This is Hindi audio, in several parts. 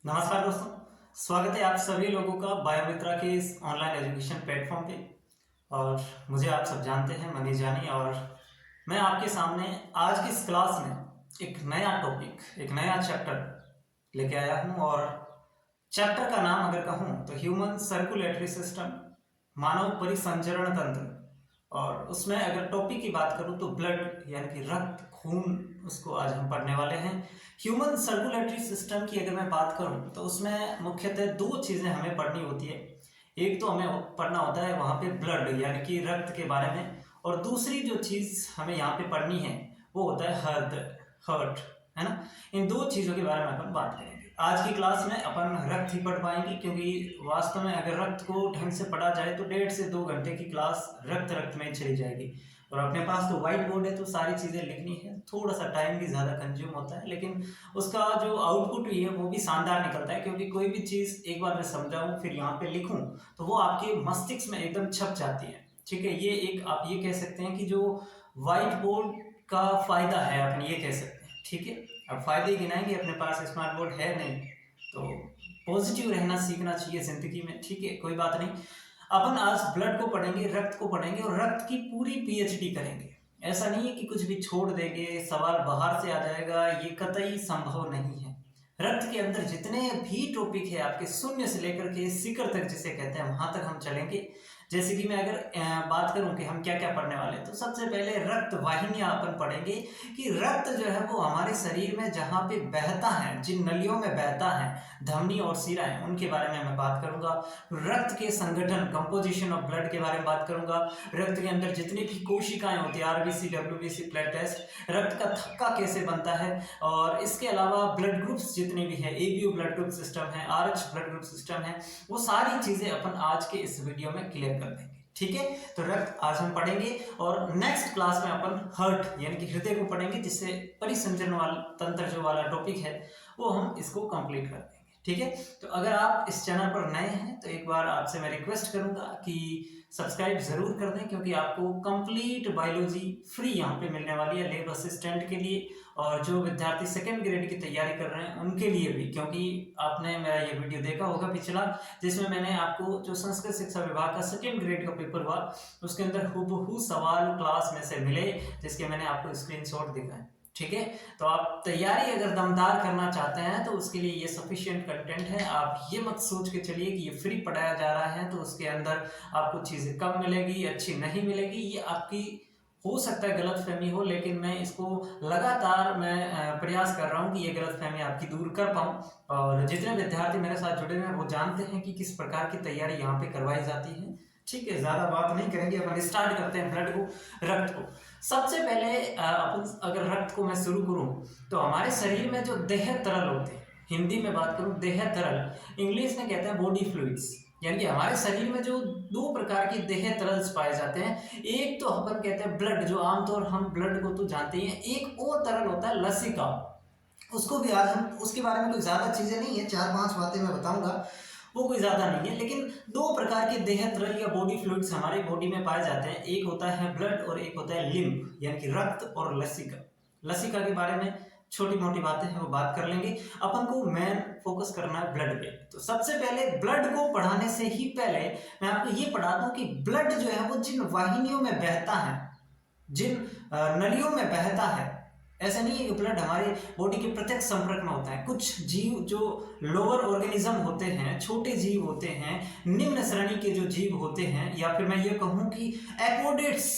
नमस्कार दोस्तों, स्वागत है आप सभी लोगों का बायोमित्रा के इस ऑनलाइन एजुकेशन प्लेटफॉर्म पे। और मुझे आप सब जानते हैं, मनीष जानी, और मैं आपके सामने आज की इस क्लास में एक नया टॉपिक, एक नया चैप्टर लेके आया हूँ। और चैप्टर का नाम अगर कहूँ तो ह्यूमन सर्कुलेटरी सिस्टम, मानव परिसंचरण तंत्र। और उसमें अगर टॉपिक की बात करूँ तो ब्लड यानी कि रक्त, खून, उसको आज हम पढ़ने वाले हैं। ह्यूमन सर्कुलेटरी सिस्टम की अगर मैं बात करूं तो उसमें मुख्यतः दो चीज़ें हमें पढ़नी होती है। एक तो हमें पढ़ना होता है वहाँ पे ब्लड यानी कि रक्त के बारे में, और दूसरी जो चीज़ हमें यहाँ पे पढ़नी है वो होता है हार्ट, है ना। इन दो चीज़ों के बारे में अपन बात करेंगे आज की क्लास में। अपन रक्त ही पढ़ पाएंगे क्योंकि वास्तव में अगर रक्त को ढंग से पढ़ा जाए तो 1.5 से 2 घंटे की क्लास रक्त में चली जाएगी। और अपने पास तो व्हाइट बोर्ड है तो सारी चीज़ें लिखनी है, थोड़ा सा टाइम भी ज़्यादा कंज्यूम होता है, लेकिन उसका जो आउटपुट भी है वो भी शानदार निकलता है। क्योंकि कोई भी चीज़ एक बार मैं समझाऊँ फिर यहाँ पे लिखूँ तो वो आपके मस्तिष्क में एकदम छप जाती है। ठीक है, ये एक आप ये कह सकते हैं कि जो व्हाइट बोर्ड का फायदा है, अपन ये कह सकते हैं। ठीक है, अब फायदे गिनाएंगे। अपने पास स्मार्ट बोर्ड है नहीं तो पॉजिटिव रहना सीखना चाहिए जिंदगी में। ठीक है, कोई बात नहीं। अपन आज ब्लड को पढ़ेंगे, रक्त को पढ़ेंगे और रक्त की पूरी पीएचडी करेंगे। ऐसा नहीं है कि कुछ भी छोड़ देंगे, सवाल बाहर से आ जाएगा, ये कतई संभव नहीं है। रक्त के अंदर जितने भी टॉपिक है आपके शून्य से लेकर के शिखर तक जिसे कहते हैं वहां तक हम चलेंगे। जैसे कि मैं अगर बात करूं कि हम क्या क्या पढ़ने वाले हैं तो सबसे पहले रक्त वाहिनियां अपन पढ़ेंगे कि रक्त जो है वो हमारे शरीर में जहां पे बहता है, जिन नलियों में बहता है, धमनी और शिराएं, उनके बारे में मैं बात करूंगा। रक्त के संगठन, कंपोजिशन ऑफ ब्लड के बारे में बात करूंगा। रक्त के अंदर जितनी भी कोशिकाएं होती है, आरबीसी, डब्ल्यूबीसी, ब्लड टेस्ट, रक्त का थक्का कैसे बनता है, और इसके अलावा ब्लड ग्रुप्स जितने भी है, एबीओ ब्लड ग्रुप सिस्टम है, आरएच ब्लड ग्रुप सिस्टम है, वो सारी चीजें अपन आज के इस वीडियो में क्लियर कर देंगे। ठीक है, तो रक्त आज हम पढ़ेंगे और नेक्स्ट क्लास में अपन हार्ट यानी कि हृदय को पढ़ेंगे, जिससे परिसंचरण वाला तंत्र जो वाला टॉपिक है वो हम इसको कंप्लीट कर देंगे। ठीक है, तो अगर आप इस चैनल पर नए हैं तो एक बार आपसे मैं रिक्वेस्ट करूंगा कि सब्सक्राइब जरूर कर दें, क्योंकि आपको कंप्लीट बायोलॉजी फ्री यहाँ पे मिलने वाली है लैब असिस्टेंट के लिए, और जो विद्यार्थी सेकेंड ग्रेड की तैयारी कर रहे हैं उनके लिए भी। क्योंकि आपने मेरा ये वीडियो देखा होगा पिछला, जिसमें मैंने आपको जो संस्कृत शिक्षा विभाग का सेकेंड ग्रेड का पेपर हुआ उसके अंदर हूबहू सवाल क्लास में से मिले, जिसके मैंने आपको स्क्रीनशॉट दिखाए। ठीक है, तो आप तैयारी अगर दमदार करना चाहते हैं तो उसके लिए ये सफिशिएंट कंटेंट है। आप ये मत सोच के चलिए कि ये फ्री पढ़ाया जा रहा है तो उसके अंदर आपको चीज़ें कम मिलेगी, अच्छी नहीं मिलेगी। ये आपकी हो सकता है गलतफहमी हो, लेकिन मैं इसको लगातार मैं प्रयास कर रहा हूँ कि ये गलतफहमी आपकी दूर कर पाऊँ। और जितने विद्यार्थी मेरे साथ जुड़े हुए हैं वो जानते हैं कि किस प्रकार की तैयारी यहाँ पे करवाई जाती है। ठीक है, ज़्यादा बात नहीं करेंगे, अपन स्टार्ट करते हैं ब्लड को, रक्त को। सबसे पहले अपन अगर रक्त को मैं शुरू करूं तो हमारे शरीर में जो देह तरल होते हैं, हिंदी में बात करूं देह तरल, इंग्लिश में कहते हैं बॉडी फ्लूइड्स, यानी कि हमारे शरीर में जो दो प्रकार के देह तरल पाए जाते हैं। एक तो अपन कहते हैं ब्लड, जो आमतौर हम ब्लड को तो जानते ही हैं। एक और तरल होता है लसिका, उसको भी आज हम उसके बारे में कोई ज़्यादा चीज़ें नहीं है, 4-5 बातें मैं बताऊंगा, वो कोई ज़्यादा नहीं है। लेकिन दो प्रकार के देह तरल या बॉडी फ्लूइड्स हमारे बॉडी में पाए जाते हैं, एक होता है ब्लड और एक होता है लिम्फ यानी कि रक्त और लसिका। लसिका के बारे में छोटी मोटी बातें हैं वो बात कर लेंगे। अपन को मेन फोकस करना है ब्लड पे। तो सबसे पहले ब्लड को पढ़ाने से ही पहले मैं आपको ये पढ़ा दूं कि ब्लड जो है वो जिन वाहिनियों में बहता है, जिन नलियों में बहता है, ऐसा नहीं है कि ब्लड हमारे बॉडी के प्रत्यक्ष संपर्क में होता है। कुछ जीव जो लोअर ऑर्गेनिज्म होते हैं, छोटे जीव होते हैं, निम्न श्रेणी के जो जीव होते हैं, या फिर मैं ये कहूँ कि एक्वोडेट्स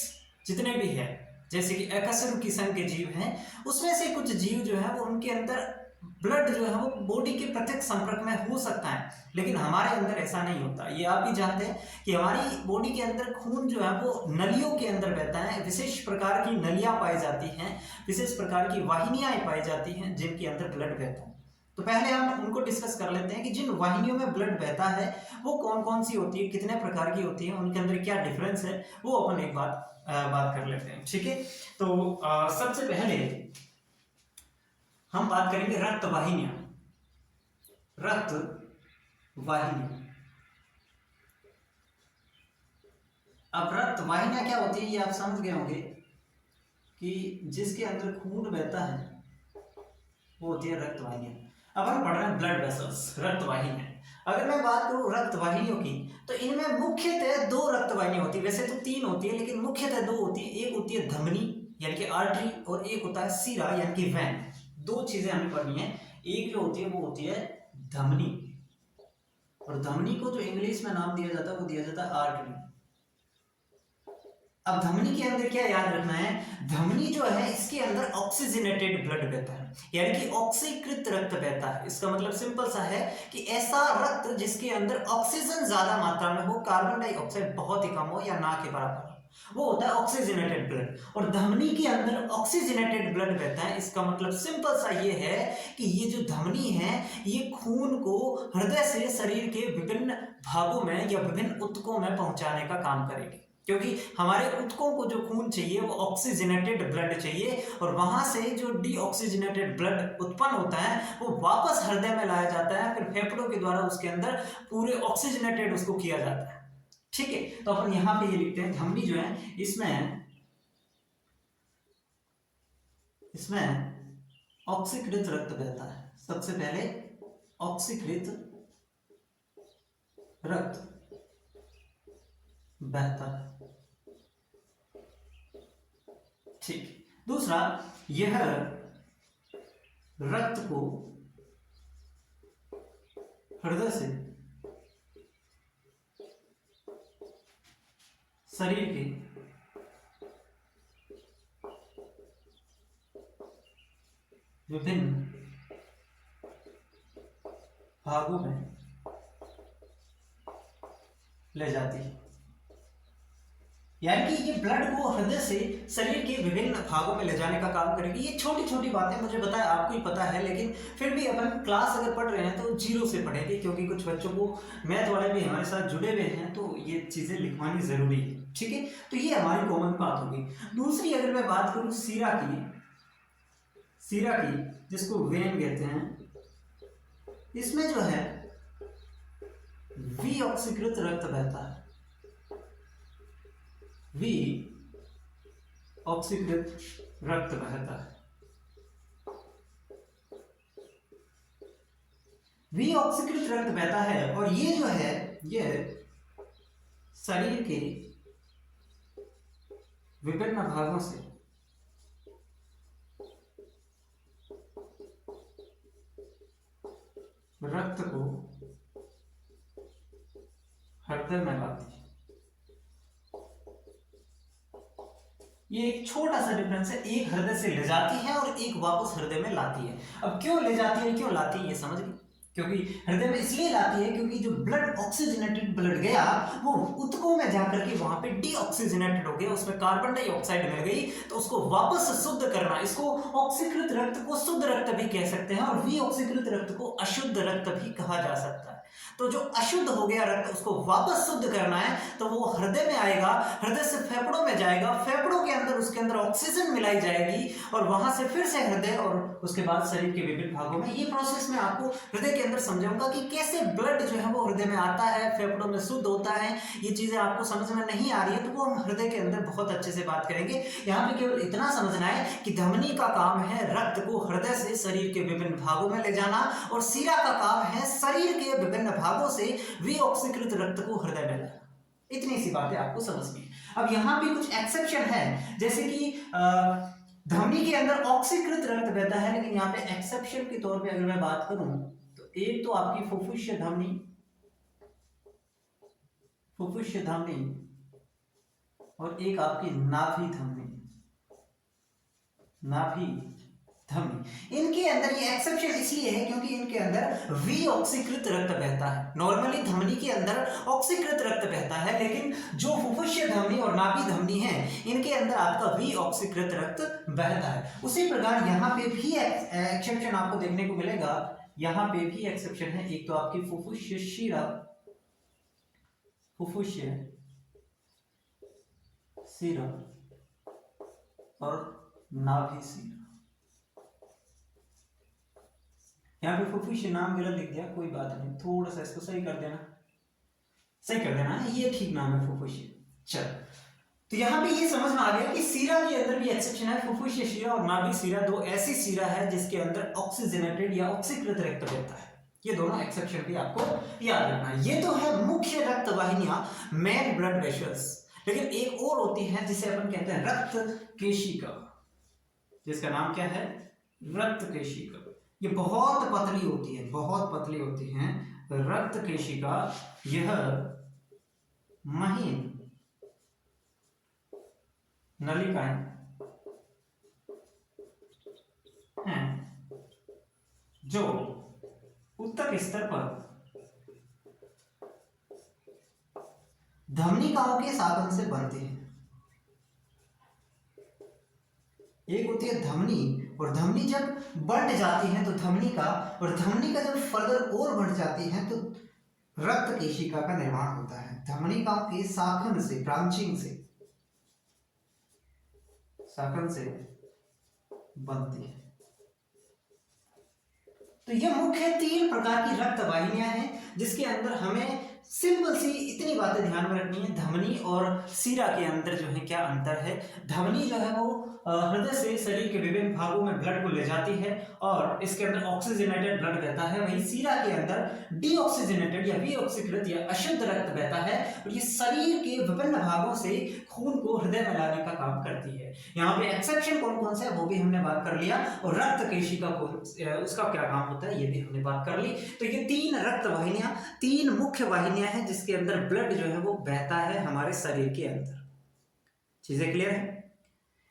जितने भी हैं, जैसे कि एकशरु किस्म के जीव हैं, उसमें से कुछ जीव जो है वो उनके अंदर ब्लड जो है वो बॉडी के प्रत्यक्ष संपर्क में हो सकता है, लेकिन हमारे अंदर ऐसा नहीं होता। ये आप भी जानते हैं कि हमारी बॉडी के अंदर खून जो है वो नलियों के अंदर बहता है। विशेष प्रकार की नलियां पाई जाती हैं, विशेष प्रकार की वाहिनियां पाई जाती हैं जिनके अंदर ब्लड बहता है। तो पहले हम उनको डिस्कस कर लेते हैं कि जिन वाहिनियों में ब्लड बहता है वो कौन कौन सी होती है, कितने प्रकार की होती है, उनके अंदर क्या डिफरेंस है, वो अपन एक बात कर लेते हैं। ठीक है, तो सबसे पहले हम बात करेंगे रक्त वाहिनियां। रक्त वाहिनी, अब रक्त वाहिनियां क्या होती है ये आप समझ गए होंगे कि जिसके अंदर खून बहता है वो होती है रक्त वाहिनियां। अब हम पढ़ रहे हैं ब्लड वेसल्स, रक्त वाहिनियां। अगर मैं बात करूं रक्त वाहिनियों की, तो इनमें मुख्यतः दो रक्त वाहिनियां होती है, वैसे तो तीन होती है लेकिन मुख्यतः दो होती है। एक होती है धमनी यानी कि आर्टरी, और एक होता है सीरा यानी कि वैन। दो चीजें हमें पढ़नी है। एक जो होती है वो होती है धमनी, और धमनी को जो इंग्लिश में नाम दिया जाता है वो दिया जाता है आर्टरी। अब धमनी के अंदर क्या याद रखना है, धमनी जो है इसके अंदर ऑक्सीजनेटेड ब्लड बहता है, यानी कि ऑक्सीकृत रक्त बहता है। इसका मतलब सिंपल सा है कि ऐसा रक्त जिसके अंदर ऑक्सीजन ज्यादा मात्रा में हो, कार्बन डाइऑक्साइड बहुत ही कम हो या ना के बराबर हो, वो होता है ऑक्सीजनेटेड ब्लड। और धमनी के अंदर ऑक्सीजनेटेड ब्लड बहता है। इसका मतलब सिंपल सा ये है कि ये जो धमनी है ये खून को हृदय से शरीर के विभिन्न भागों में या विभिन्न ऊतकों में पहुंचाने का काम करेगी, क्योंकि हमारे ऊतकों को जो खून चाहिए वो ऑक्सीजनेटेड ब्लड चाहिए, और वहां से जो डीऑक्सीजनेटेड ब्लड उत्पन्न होता है वो वापस हृदय में लाया जाता है, फिर फेफड़ों के द्वारा उसके अंदर पूरे ऑक्सीजनेटेड उसको किया जाता है। ठीक है, तो अपन यहां पे ये लिखते हैं धमनी जो है इसमें ऑक्सीकृत रक्त बहता है। सबसे पहले ऑक्सीकृत रक्त बहता है। ठीक, दूसरा, यह रक्त को हृदय से शरीर के विभिन्न भागों में ले जाती है, यानी कि ये ब्लड को हृदय से शरीर के विभिन्न भागों में ले जाने का काम करेगी। ये छोटी छोटी बातें मुझे पता है आपको ही पता है, लेकिन फिर भी अपन क्लास अगर पढ़ रहे हैं तो जीरो से पढ़ेंगे, क्योंकि कुछ बच्चों को मैथ वाले भी हमारे साथ जुड़े हुए हैं, तो ये चीजें लिखवानी जरूरी है। ठीक है, तो ये हमारी कॉमन बात होगी। दूसरी अगर मैं बात करूं सीरा की जिसको वेन कहते हैं, इसमें जो है वी ऑक्सीकृत रक्त बहता है। वी ऑक्सीकृत रक्त बहता है। वी ऑक्सीकृत रक्त बहता है, और ये जो है ये शरीर के विभिन्न भागों से रक्त को हृदय में लाती है। ये एक छोटा सा डिफरेंस है, एक हृदय से ले जाती है और एक वापस हृदय में लाती है। अब क्यों ले जाती है, क्यों लाती है, ये समझ गए? क्योंकि हृदय में इसलिए लाती है क्योंकि जो ब्लड ऑक्सीजनेटेड ब्लड गया वो ऊतकों में जाकर के वहां पे डीऑक्सीजनेटेड हो गया, उसमें कार्बन डाइऑक्साइड मिल गई, तो उसको वापस शुद्ध करना, इसको ऑक्सीकृत रक्त को शुद्ध रक्त भी कह सकते हैं, और वी ऑक्सीकृत रक्त को अशुद्ध रक्त भी कहा जा सकता है। तो जो अशुद्ध हो गया रक्त उसको वापस शुद्ध करना है, तो वो हृदय में आएगा, हृदय से फेफड़ों में जाएगा, फेफड़ों के अंदर उसके अंदर ऑक्सीजन मिलाई जाएगी, और वहां से फिर से हृदय, और उसके बाद शरीर के विभिन्न भागों में। ये प्रोसेस मैं आपको हृदय के अंदर समझाऊंगा कि कैसे ब्लड जो है वो हृदय में आता है, फेफड़ों में शुद्ध होता है। ये चीजें आपको समझ में नहीं आ रही है तो वो हम हृदय के अंदर बहुत अच्छे से बात करेंगे। यहाँ पे केवल इतना समझना है कि धमनी का काम है रक्त को हृदय से शरीर के विभिन्न भागों में ले जाना, और सीरा का काम है शरीर के विभिन्न भागों से विऑक्सीकृत रक्त को हृदय में लाना। इतनी सी बातें आपको समझनी है। अब यहाँ पे कुछ एक्सेप्शन है, जैसे कि धमनी के अंदर ऑक्सीकृत रक्त बहता है, लेकिन यहाँ पे एक्सेप्शन के तौर पे अगर मैं बात करूं तो एक तो आपकी फुफ्फुसीय धमनी और एक आपकी नाभि धमनी। इनके अंदर ये एक्सेप्शन इसलिए है क्योंकि इनके अंदर वी ऑक्सीकृत रक्त बहता है। नॉर्मली धमनी के अंदर ऑक्सीकृत रक्त बहता है, लेकिन जो फुफ्फुसीय धमनी और नाभि धमनी है इनके अंदर आपका वी ऑक्सीकृत रक्त बहता है। उसी प्रकार यहाँ पे भी एक्सेप्शन आपको देखने को मिलेगा। यहाँ पे भी एक्सेप्शन है, एक तो आपकी फुफ्फुसीय शिरा और नाभि शिरा। यहाँ पे फुफ्फुसीय नाम गलत लिख दिया, कोई बात नहीं, थोड़ा सा इसको सही कर देना, ये ठीक नाम है फुफ्फुसीय। चल, तो यहाँ पे ये समझ में आ गया कि सीरा के अंदर भी एक्सेप्शन है। फुफ्फुसीय शिरा और नाभि शिरा दो ऐसी शिरा है जिसके अंदर ऑक्सीजनेटेड या ऑक्सीकृत रक्त बहता है। ये दोनों एक्सेप्शन भी आपको याद रखना है। ये तो है मुख्य रक्त वाहिनियां, मेन ब्लड वेसल्स। लेकिन एक और होती है जिसे अपन कहते हैं रक्त केशिका, जिसका नाम क्या है? रक्त केशिका। ये बहुत पतली होती है, बहुत पतली होती है रक्त केशिका। यह महीन नलिकाएं हैं जो ऊतक स्तर पर धमनिकाओं के साधन से बनते हैं। एक होती है धमनी, और धमनी जब बढ़ जाती है तो धमनी का, और धमनी का जब फर्दर और बढ़ जाती है तो रक्त केशिका का निर्माण होता है। धमनिकाओं के शाखन से, ब्रांचिंग से, शाखन से बनती है। तो ये मुख्य 3 प्रकार की रक्त वाहिनियां हैं जिसके अंदर हमें सिंपल सी इतनी बातें ध्यान में रखनी है। धमनी और शिरा के अंदर जो है क्या अंतर है? धमनी जो है वो हृदय से शरीर के विभिन्न भागों में ब्लड को ले जाती है और इसके अंदर ऑक्सीजनेटेड ब्लड बहता है। वहीं शिरा के अंदर डीऑक्सीजनेटेड या विऑक्सीकृत या अशुद्ध रक्त बहता है और ये शरीर के विभिन्न भागों से खून को हृदय में लाने का काम करती है। यहाँ पे एक्सेप्शन कौन कौन से है वो भी हमने बात कर लिया, और रक्त केशिका को उसका क्या काम होता है ये भी हमने बात कर ली। तो ये 3 रक्त वाहिनियां, 3 मुख्य वाहिनियां हैं जिसके अंदर ब्लड जो है वो बहता है हमारे शरीर के अंदर। चीजें क्लियर है?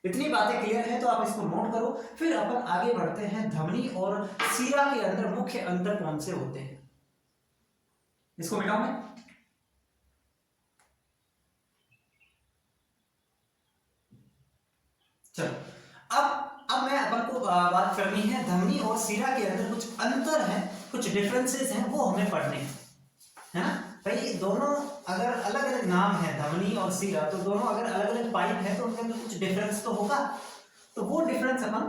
इतनी बातें क्लियर है तो आप इसको नोट करो। फिर अपन आगे बढ़ते हैं, धमनी और शिरा के अंदर मुख्य अंतर कौन से होते हैं। इसको मिटाऊं मैं? चलो अब मैं अपन को बात करनी है धमनी और शिरा के अंदर कुछ अंतर है, कुछ डिफरेंसेस हैं, वो हमें पढ़ने हैं, है ना भाई। दोनों अगर अलग अलग नाम है धमनी और शिरा, तो दोनों अगर अलग अलग पाइप है तो उनके अंदर कुछ डिफरेंस तो होगा, तो वो डिफरेंस अपन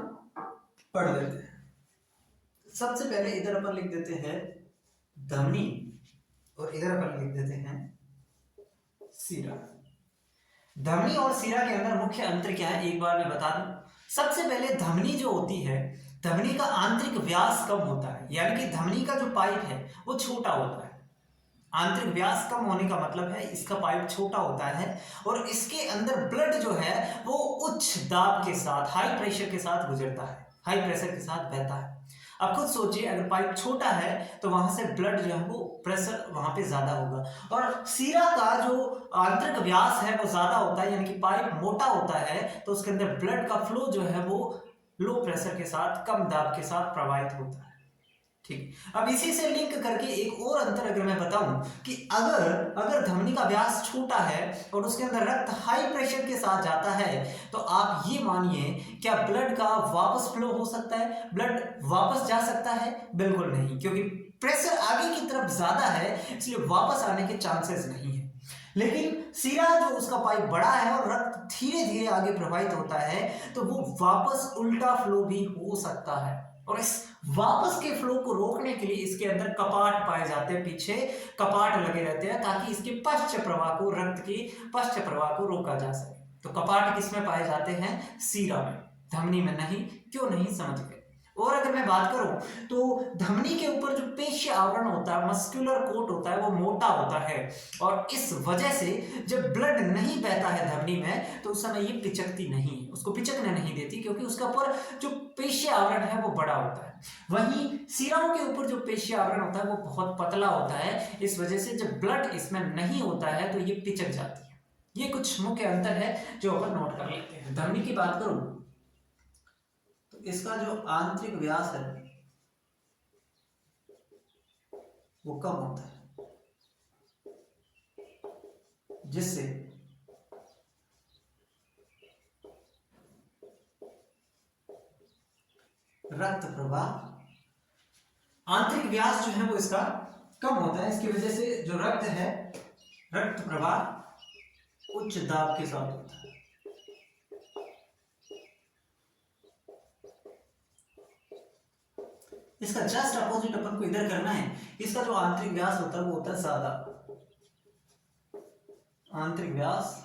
पढ़ लेते हैं। सबसे पहले इधर अपन लिख देते हैं धमनी और इधर अपन लिख देते हैं शिरा। धमनी और शिरा के अंदर मुख्य अंतर क्या है एक बार मैं बता दूं। सबसे पहले धमनी जो होती है, धमनी का आंतरिक व्यास कम होता है, यानी कि धमनी का जो पाइप है वो छोटा होता है। आंतरिक व्यास कम होने का मतलब है इसका पाइप छोटा होता है और इसके अंदर ब्लड जो है वो उच्च दाब के साथ, हाई प्रेशर के साथ गुजरता है, हाई प्रेशर के साथ बहता है। अब खुद सोचिए, अगर पाइप छोटा है तो वहां से ब्लड जो है वो प्रेशर वहां पे ज्यादा होगा, और शिरा का जो आंतरिक व्यास है वो ज्यादा होता है, यानी कि पाइप मोटा होता है तो उसके अंदर ब्लड का फ्लो जो है वो लो प्रेशर के साथ, कम दाब के साथ प्रवाहित होता है। ठीक, अब इसी से लिंक करके एक और अंतर अगर मैं बताऊं कि अगर धमनी का व्यास छोटा है और उसके अंदर रक्त हाई प्रेशर के साथ जाता है तो आप ये मानिए, क्या ब्लड का वापस फ्लो हो सकता है? ब्लड वापस जा सकता है? बिल्कुल नहीं, क्योंकि प्रेशर आगे की तरफ ज्यादा है, इसलिए वापस आने के चांसेस नहीं है। लेकिन शिरा जो उसका पाइप बड़ा है और रक्त धीरे धीरे आगे प्रवाहित होता है तो वो वापस उल्टा फ्लो भी हो सकता है, और इस वापस के फ्लो को रोकने के लिए इसके अंदर कपाट पाए जाते हैं, पीछे कपाट लगे रहते हैं ताकि इसके पश्च प्रवाह को, रक्त की पश्च प्रवाह को रोका जा सके। तो कपाट किसमें पाए जाते हैं? शिरा में, धमनी में नहीं। क्यों नहीं? समझ गए। और अगर मैं बात करूं तो धमनी के ऊपर जो पेशीय आवरण होता है, मस्कुलर कोट होता है, वो मोटा होता है, और इस वजह से जब ब्लड नहीं बहता है धमनी में तो उस समय ये पिचकती नहीं है, उसको पिचकने नहीं देती, क्योंकि उसका ऊपर जो पेशीय आवरण है वो बड़ा होता है। वहीं शिराओं के ऊपर जो पेशीय आवरण होता है वो बहुत पतला होता है, इस वजह से जब ब्लड इसमें नहीं होता है तो ये पिचक जाती है। ये कुछ मुख्य अंतर है जो अपन नोट कर लेते हैं। धमनी की बात करूं तो इसका जो आंतरिक व्यास है वो कम होता है, जिससे रक्त प्रवाह, आंतरिक व्यास जो है वो इसका कम होता है, इसकी वजह से जो रक्त है, रक्त प्रवाह उच्च दाब के साथ होता है। इसका जस्ट अपोजिट अपन को इधर करना है। इसका जो आंतरिक व्यास होता है वो होता है ज्यादा, आंतरिक व्यास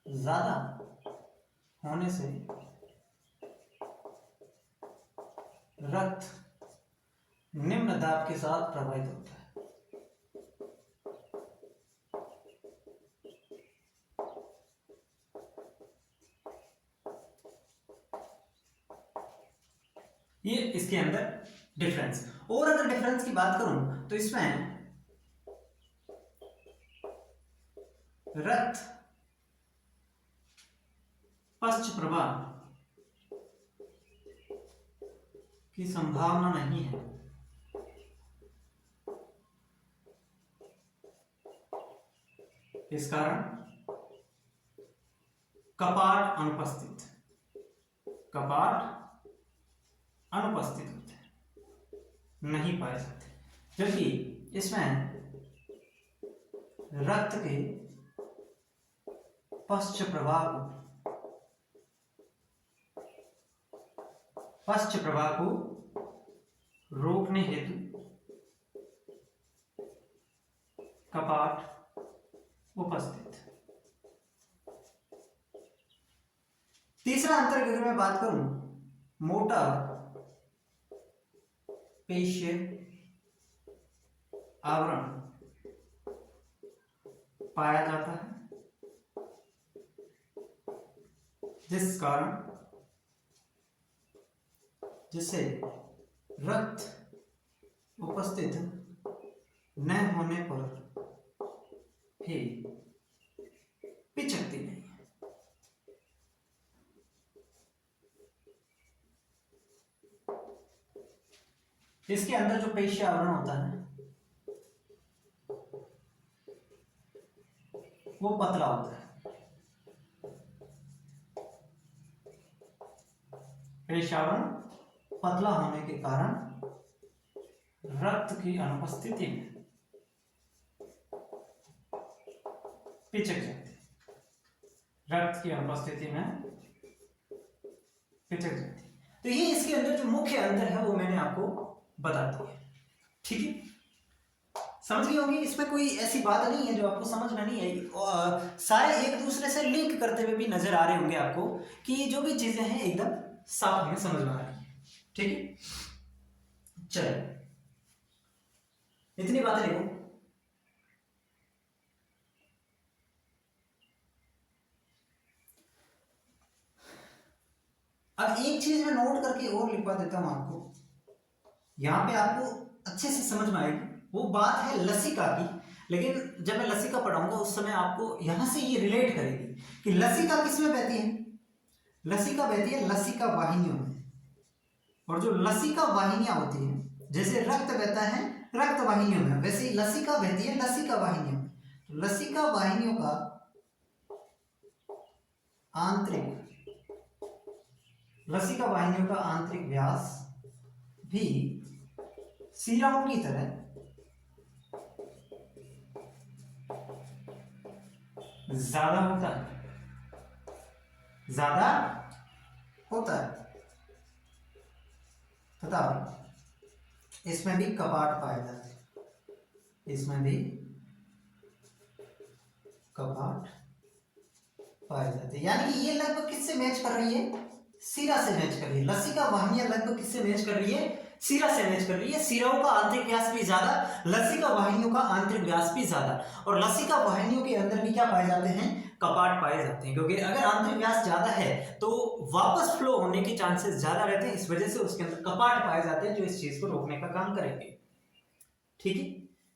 ज्यादा होने से रक्त निम्न दाब के साथ प्रवाहित होता है। ये इसके अंदर डिफरेंस। और अगर डिफरेंस की बात करूं तो इसमें रक्त पश्च प्रवाह की संभावना नहीं है। इस कारण कपाट अनुपस्थित होते हैं, नहीं पाए जाते। जबकि इसमें रक्त के पश्च प्रवाह को रोकने हेतु कपाट उपस्थित। तीसरा अंतर की अगर मैं बात करूं, मोटा पेशीय आवरण पाया जाता है, जिससे रक्त उपस्थित न होने पर भी पिचकती नहीं है। इसके अंदर जो पेशीय आवरण होता है वो पतला होता है। पेशीय आवरण पतला होने के कारण रक्त की अनुपस्थिति में पिचक जाती है। रक्त की अनुपस्थिति में पिचक जाती है। तो ये इसके अंदर जो मुख्य अंतर है वो मैंने आपको बता दिया। ठीक है, समझ गए होंगे। इसमें कोई ऐसी बात नहीं है जो आपको समझ में नहीं आई। सारे एक दूसरे से लिंक करते हुए भी नजर आ रहे होंगे आपको कि जो भी चीजें हैं एकदम साफ हमें समझ में आ रही है। ठीक है, चलिए इतनी बातें लिखो। अब एक चीज मैं नोट करके और लिखवा देता हूं आपको, यहां पे आपको अच्छे से समझ में आएगी। वो बात है लसिका की, लेकिन जब मैं लसिका पढ़ाऊंगा उस समय आपको यहां से ये रिलेट करेगी कि लसिका किसमें बहती है। लसिका बहती है लसिका वाहिनियों में। और जो लसिका वाहिनियां होती हैं, जैसे रक्त बहता है रक्त वाहिनियों में, वैसे ही लसिका बहती है लसिका वाहिनियों में। तो लसिका वाहिनियों का आंतरिक व्यास भी सीराओं की तरह ज्यादा होता है तथा इसमें भी कपाट पाए जाते हैं। यानी कि ये लगभग किससे मैच कर रही है, सीरा से मैच कर रही है। लसिका वाहिनियां लगभग किससे मैच कर रही है, सीरा से मैच कर रही है। सीराओं का आंतरिक व्यास भी ज्यादा, लसिका वाहिनियों का आंतरिक व्यास भी ज्यादा। और लसिका वाहिनियों के अंदर भी क्या पाए जाते हैं, कपाट पाए जाते हैं। क्योंकि अगर आंतरिक व्यास ज्यादा है तो वापस फ्लो होने के चांसेस ज्यादा रहते हैं, इस वजह से उसके अंदर कपाट पाए जाते हैं जो इस चीज को रोकने का काम करेंगे। ठीक है,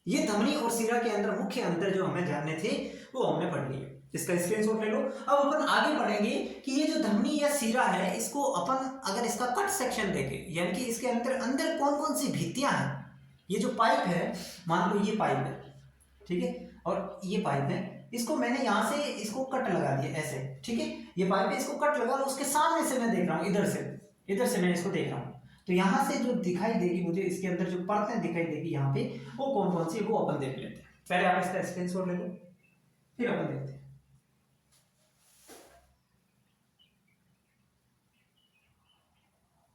ये धमनी और सीरा के अंदर मुख्य अंतर जो हमें जानने थे वो हमने पढ़ लिए। इसका स्क्रीनशॉट ले लो। अब अपन आगे बढ़ेंगे कि ये जो धमनी या सीरा है, इसको अपन अगर इसका कट सेक्शन देखें, यानी कि इसके अंदर कौन कौन सी भित्तियां हैं। ये जो पाइप है, मान लो ये पाइप है, ठीक है, और ये पाइप है, इसको मैंने यहां से इसको कट लगा दिया ऐसे। ठीक है, ये पाइप है, इसको कट लगा, उसके सामने से मैं देख रहा हूं, इधर से मैं इसको देख रहा हूं। तो यहां से जो दिखाई देगी मुझे, इसके अंदर जो परतें दिखाई देगी यहाँ पे, वो कौन कौन सी, वो अपन देख लेते हैं। पहले आप इसका स्क्रीनशॉट ले लो, फिर अपन देखते हैं।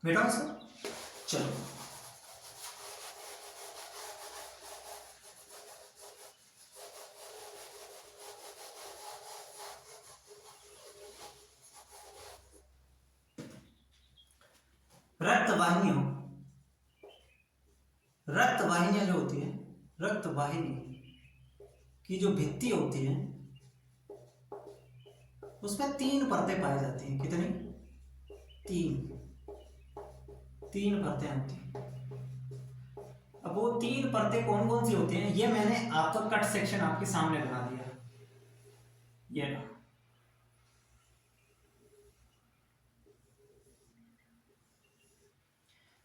बेटा इसको चलो, रक्त वाहिनियां जो होती है, रक्त वाहिनी की जो भित्ति होती है उसमें 3 परतें पाई जाती हैं। कितनी? 3 परतें होती हैं। अब वो 3 परतें कौन कौन सी होती हैं, ये मैंने आपका कट सेक्शन आपके सामने बना दिया। ये ना,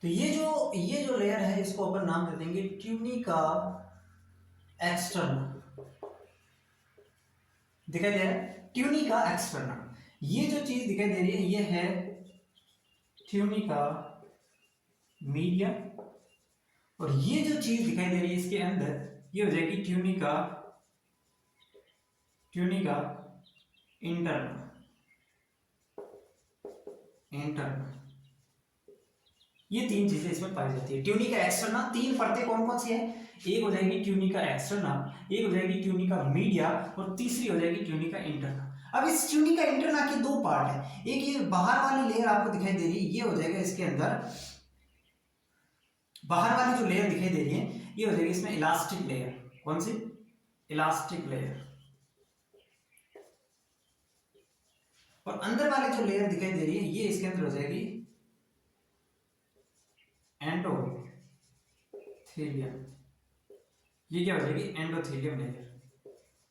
तो ये जो लेयर है इसको अपन नाम दे देंगे ट्यूनिका एक्सटर्नल। दिखाई दे रहा है? Tunica external. ये जो चीज दिखाई दे रही है ये है ट्यूनिका मीडिया, और ये जो चीज दिखाई दे रही है इसके अंदर ये हो जाएगी ट्यूनिका इंटरनल। ये 3 चीजें इसमें पाई जाती है। ट्यूनिका एक्सटर्नल 3 परतें कौन कौन सी है? एक हो जाएगी ट्यूनिका एक्सटर्नल, एक हो जाएगी ट्यूनिका मीडिया, और तीसरी हो जाएगी ट्यूनिका इंटरनल। अब इस ट्यूनिका इंटरनल के 2 पार्ट है। एक ये बाहर वाली लेयर आपको दिखाई दे रही है, ये हो जाएगा इसके अंदर बाहर वाली जो लेयर दिखाई दे रही है ये हो जाएगी इसमें इलास्टिक लेयर। कौन सी? Elastic layer. और अंदर वाली जो लेयर दिखाई दे रही है ये इसके अंदर हो जाएगी एंडोथेलियम। ये क्या हो जाएगी? Endothelium layer.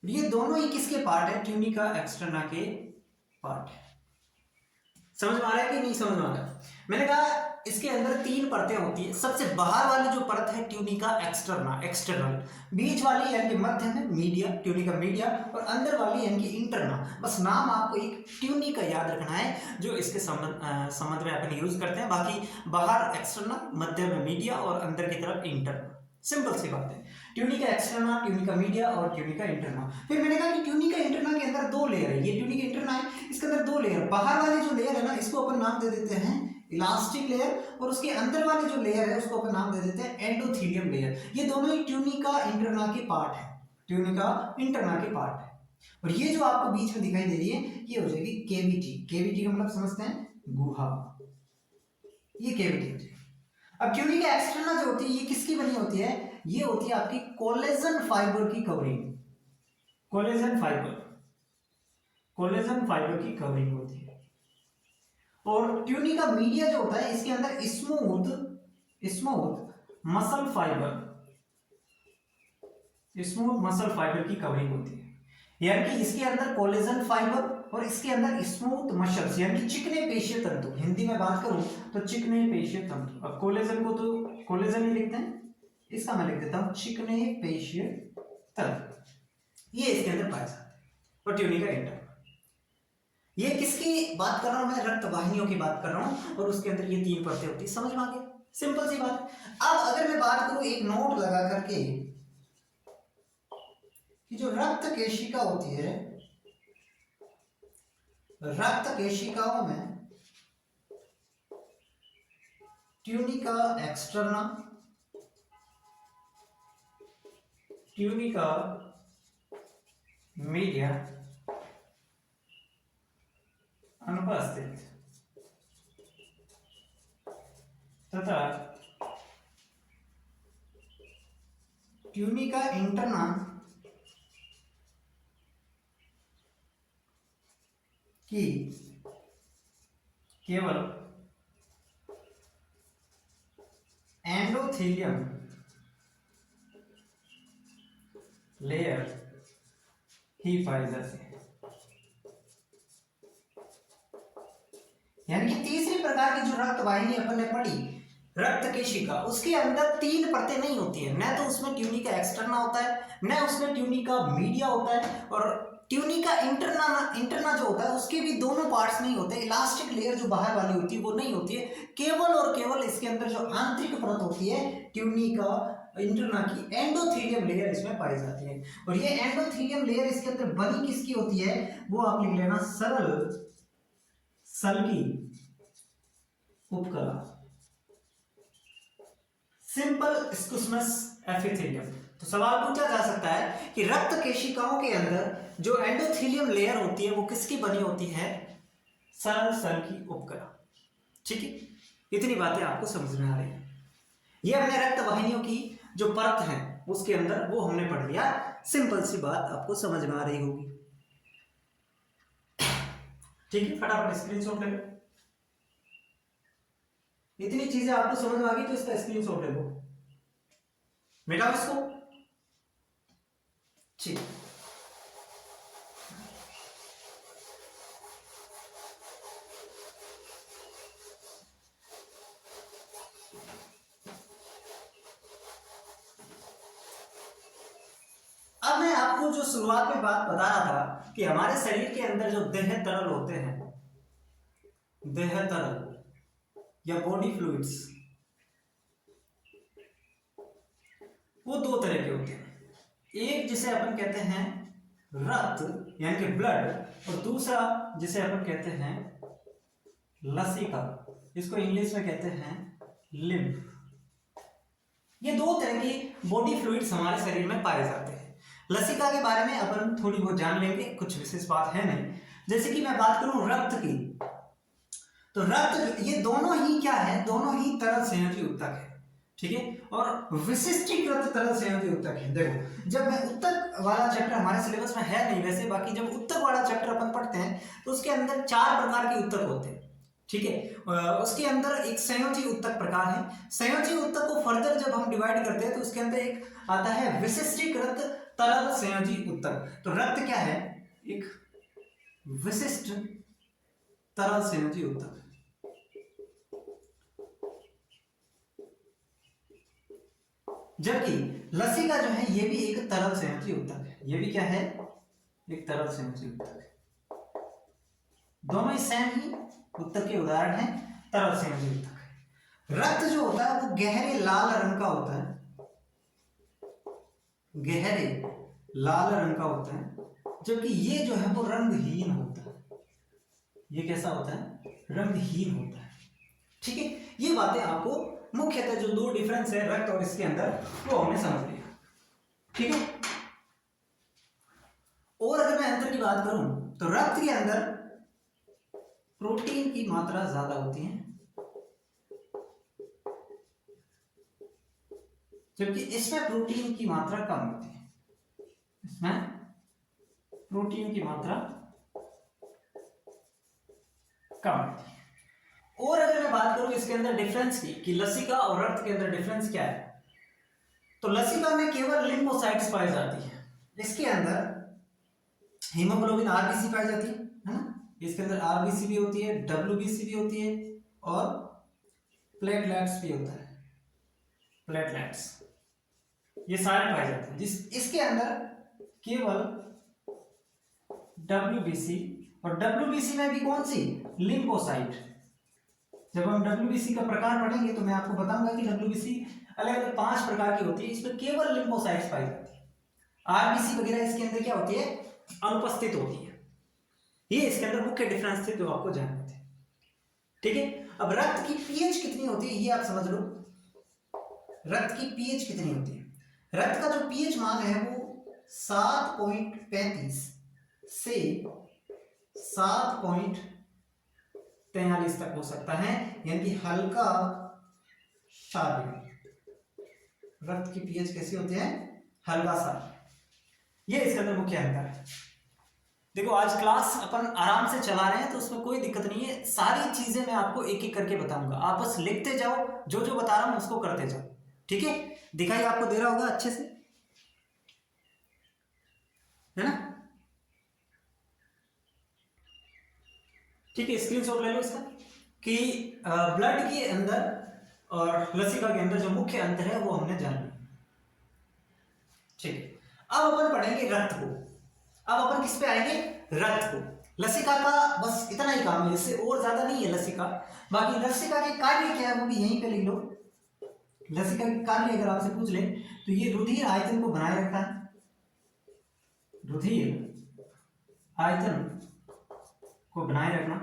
ये दोनों ही किसके पार्ट है? ट्यूनिका एक्सटर्ना के पार्ट है। समझ में आ रहा है कि नहीं समझ में आ रहा है? मैंने कहा इसके अंदर 3 परतें होती है। सबसे बाहर वाली जो परत है ट्यूनिका एक्सटर्नल, बीच वाली यानी कि मध्य में मीडिया, ट्यूनिका मीडिया, और अंदर वाली यानी कि इंटरनल। बस नाम आपको एक ट्यूनिका याद रखना है जो इसके संबंध में अपन यूज करते हैं। बाकी बाहर एक्सटर्नल, मध्य में मीडिया और अंदर की तरफ इंटरनल। सिंपल सी बात है। ट्यूनिका एक्सटर्नल, ट्यूनिका मीडिया और ट्यूनिका इंटरनल। फिर मैंने कहा कि ट्यूनिका इंटरनल के अंदर 2 लेयर है। ये ट्यूनिका इंटरनल है, इसके अंदर 2 लेयर। बाहर वाली जो लेयर है ना इसको अपन नाम दे देते हैं इलास्टिक लेयर, और उसके अंदर वाली जो लेयर है उसको अपन नाम दे देते हैं एंडोथेलियम लेयर। ये दोनों ही ट्यूनिका इंटरनल के पार्ट है, ट्यूनिका इंटरनल के पार्ट है। और ये जो आपको बीच में दिखाई दे रही है ये हो जाएगी केविटी। केविटी का मतलब समझते हैं? गुहा। ये केविटी होती है। अब ट्यूनिका एक्सटर्नल जो होती है ये किसकी बनी होती है? ये होती है आपकी कोलेजन फाइबर की कवरिंग। कोलेजन फाइबर की कवरिंग होती है। और ट्यूनिका मीडिया जो होता है इसके अंदर स्मूथ मसल फाइबर की कवरिंग होती है। यानी कि इसके अंदर कोलेजन फाइबर और इसके अंदर स्मूथ मसल्स यानी कि चिकने पेशीय तंतु। हिंदी में बात करूं तो चिकने पेशीय तंतु। अब कोलेजन को तो कोलेजन ही लिखते हैं, इसका मैं लिख देता हूं चिकने पेशीय तंतु। ये इसके अंदर पाए जाते हैं। और ट्यूनिका इंटरनल, ये किसकी बात कर रहा हूं मैं? रक्त वाहिनियों की बात कर रहा हूं, और उसके अंदर ये 3 परतें होती है। समझ में आ गया? सिंपल सी बात। अब अगर मैं बात करूं एक नोट लगा करके कि जो रक्त केशिका होती है, रक्त केशिकाओं में ट्यूनिका एक्सटर्नल, ट्यूनिका मीडिया अनुपस्थित तथा ट्यूनिका इंटरनल की केवल एंडोथेलियम लेयर ही पाई जाती है। यानी कि तीसरी प्रकार की जो रक्त वाहिनी अपन ने पढ़ी, रक्त केशिका, उसके अंदर 3 परतें नहीं होती है। न तो उसमें ट्यूनिका एक्सटर्नल होता है, न उसमें ट्यूनिका मीडिया होता है, और ट्यूनिका इंटरनल जो होता है उसके भी दोनों पार्ट्स नहीं होते। इलास्टिक लेयर जो बाहर वाली होती है वो नहीं होती है। केवल और केवल इसके अंदर जो आंतरिक परत होती है ट्यूनिका इंटरनल की, एंडोथेलियम लेयर इसमें पाई जाती है। और ये एंडोथेलियम लेयर इसके अंदर बनी किसकी होती है? वो आप लिख लेना सल्की उपकला, सिंपल स्क्विमस एपिथेलियम। तो सवाल पूछा जा सकता है कि रक्त केशिकाओं के अंदर जो एंडोथेलियम लेयर होती है वो किसकी बनी होती है? सल्की उपकला। ठीक है, इतनी बातें आपको समझ में आ रही है। ये अपने रक्त वाहिनियों की जो परत है उसके अंदर वो हमने पढ़ लिया। सिंपल सी बात आपको समझ में आ रही होगी। ठीक है, फटाफट स्क्रीनशॉट ले लो। इतनी चीजें आपको समझ में आ गई तो इसका स्क्रीनशॉट ले लो, मिटाओ इसको। ठीक, अब मैं आपको जो शुरुआत में बात बता रहा था कि हमारे शरीर के अंदर जो देह तरल होते हैं, देह तरल या बॉडी फ्लूइड्स, वो दो तरह के होते हैं। एक जिसे अपन कहते हैं रक्त यानी कि ब्लड, और दूसरा जिसे अपन कहते हैं लसिका, इसको इंग्लिश में कहते हैं लिम्फ। ये दो तरह की बॉडी फ्लूइड्स हमारे शरीर में पाए जाते हैं। लसिका के बारे में अपन थोड़ी बहुत जान लेंगे, कुछ विशेष बात है नहीं। जैसे कि मैं बात करूं रक्त की, तो रक्त ये दोनों ही क्या है, दोनों ही तरल संयोजी उत्तक है। ठीक है, और विशिष्टीकृत तरल संयोजी उत्तक है। देखो, जब मैं उत्तक वाला चैप्टर हमारे सिलेबस में है नहीं वैसे, बाकी जब उत्तक वाला चैप्टर अपन पढ़ते हैं तो उसके अंदर 4 प्रकार के उत्तक होते हैं। ठीक है, उसके अंदर एक संयोजी उत्तक प्रकार है। संयोजी उत्तक को फर्दर जब हम डिवाइड करते हैं तो उसके अंदर एक आता है विशिष्टीकृत तरल संयोजी उत्तक। तो रक्त क्या है, एक विशिष्ट तरल संयोजी उत्तक। जबकि लसिका जो है ये भी एक तरल संयोजी उत्तक है। ये भी क्या है, एक तरल संयोजी उत्तक है। दोनों ही सेम ही उत्तक के उदाहरण हैं, तरल संयोजी उत्तक। रक्त जो होता है वो गहरे लाल रंग का होता है, गहरे लाल रंग का होता है, जबकि ये जो है वो रंगहीन होता है। ये कैसा होता है, रंगहीन होता है। ठीक है, ये बातें आपको मुख्यतः जो दो डिफरेंस है रक्त और इसके अंदर वो हमने समझ लिया। ठीक है, और अगर मैं अंतर की बात करूं तो रक्त के अंदर प्रोटीन की मात्रा ज्यादा होती है, जबकि इसमें प्रोटीन की मात्रा कम होती है। इसमें प्रोटीन की मात्रा कम होती है। और अगर मैं बात करूं इसके अंदर डिफरेंस की कि लसिका और रक्त के अंदर डिफरेंस क्या है, तो लसिका में केवल लिम्फोसाइट्स पाई जाती है। इसके अंदर हीमोग्लोबिन आरबीसी पाई जाती है ना। इसके अंदर आरबीसी भी होती है, डब्ल्यूबीसी भी होती है और प्लेटलेट्स भी होता है, प्लेटलेट्स, ये सारे पाए जाते हैं। इसके अंदर केवल डब्ल्यूबीसी, और डब्ल्यूबीसी में भी कौन सी, लिम्फोसाइट। जब हम डब्ल्यूबीसी का प्रकार पढ़ेंगे तो मैं आपको बताऊंगा कि डब्ल्यूबीसी अलग अलग 5 प्रकार की होती है, इसमें केवल लिम्फोसाइट्स पाई जाती है। आरबीसी वगैरह इसके अंदर क्या होती है, अनुपस्थित होती है। ये इसके अंदर मुख्य डिफरेंस थे जो आपको जानने थे। ठीक है, अब रक्त की पीएच कितनी होती है ये आप समझ लो। रक्त की पीएच कितनी होती है, रक्त का जो पीएच मान है वो 7.35 से 7.43 तक हो सकता है, यानी कि हल्का क्षारीय। रक्त की पीएच कैसी होती है, हल्का क्षारीय। ये इसके अंदर मुख्य अंतर है। देखो, आज क्लास अपन आराम से चला रहे हैं तो उसमें कोई दिक्कत नहीं है। सारी चीजें मैं आपको एक एक करके बताऊंगा, आप बस लिखते जाओ, जो जो बता रहा हूं उसको करते जाओ। ठीक है, दिखाई आपको दे रहा होगा अच्छे से, है ना। ठीक है, स्क्रीनशॉट ले लो इसका कि ब्लड के अंदर और लसिका के अंदर जो मुख्य अंतर है वो हमने जान लिया। ठीक है, अब अपन पढ़ेंगे रक्त को। अब अपन किस पे आएंगे, रक्त को। लसिका का बस इतना ही काम है, इससे और ज्यादा नहीं है लसिका। बाकी लसिका के कार्य क्या है वो भी यहीं पे लिख लो। लसिका के कार्य अगर आपसे पूछ ले तो ये रुधिर आयतन को बनाए रखता है, रुधिर आयतन को बनाए रखना,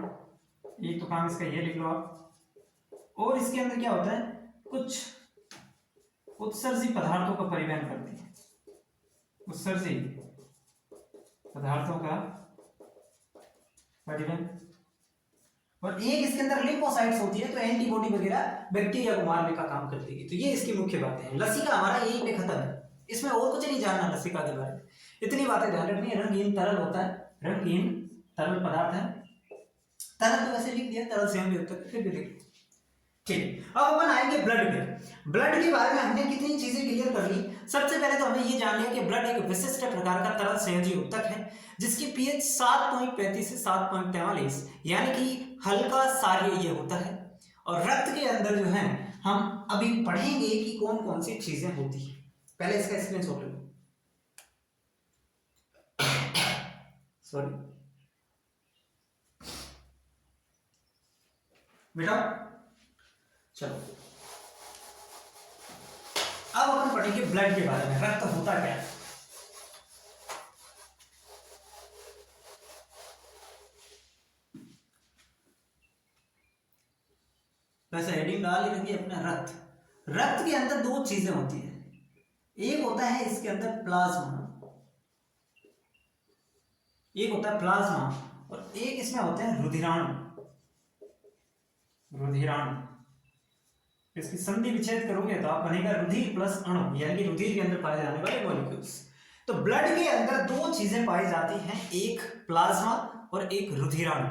एक तो काम इसका ये लिख लो आप। और इसके अंदर क्या होता है, कुछ उत्सर्जी पदार्थों का परिवहन करती है, उत्सर्जी पदार्थों का परिवहन और एक इसके अंदर लिम्फोसाइट्स होती है, तो एंटीबॉडी वगैरह बैक्टीरिया को मारने का काम कर देगी। तो ये इसकी मुख्य बातें हैं। लसिका हमारा यही पे खत्म है, इसमें और कुछ नहीं जानना लसिका के बारे में, इतनी बातें ध्यान रखनी है। रंगहीन तरल होता है, रंगहीन तरल पदार्थ है। तरल तो वैसे लिख दिया, तरल से हम भी होता है, फिर भी लिख। ठीक, अब अपन आएंगे ब्लड पे। ब्लड के बारे में हमने कितनी चीजें क्लियर कर ली। सबसे पहले तो हमें ये जान लिया कि ब्लड एक विशिष्ट प्रकार का तरल संयोजी ऊतक है जिसकी पीएच 7.35 से 7.43 यानी कि हल्का क्षारीय ये होता है। और रक्त के अंदर जो है हम अभी पढ़ेंगे कि कौन कौन सी चीजें होती है। पहले इसका स्क्रीनशॉट लो, सॉरी बेटा। चलो अब अपन पढ़ेंगे ब्लड के बारे में, रक्त होता क्या है। वैसे हेडिंग डाल ही रखी अपना रक्त। रक्त के अंदर दो चीजें होती है, एक होता है इसके अंदर प्लाज्मा, एक होता है प्लाज्मा और एक इसमें होते हैं रुधिराणु। रुधिराणु, इसकी संधि विच्छेद करोगे तो आप बनेगा रुधिर प्लस अणु, यानी कि रुधिर के अंदर पाए जाने वाले मॉलिक्यूल्स। तो ब्लड के अंदर दो चीजें पाई जाती हैं, एक प्लाज्मा और एक रुधिराणु।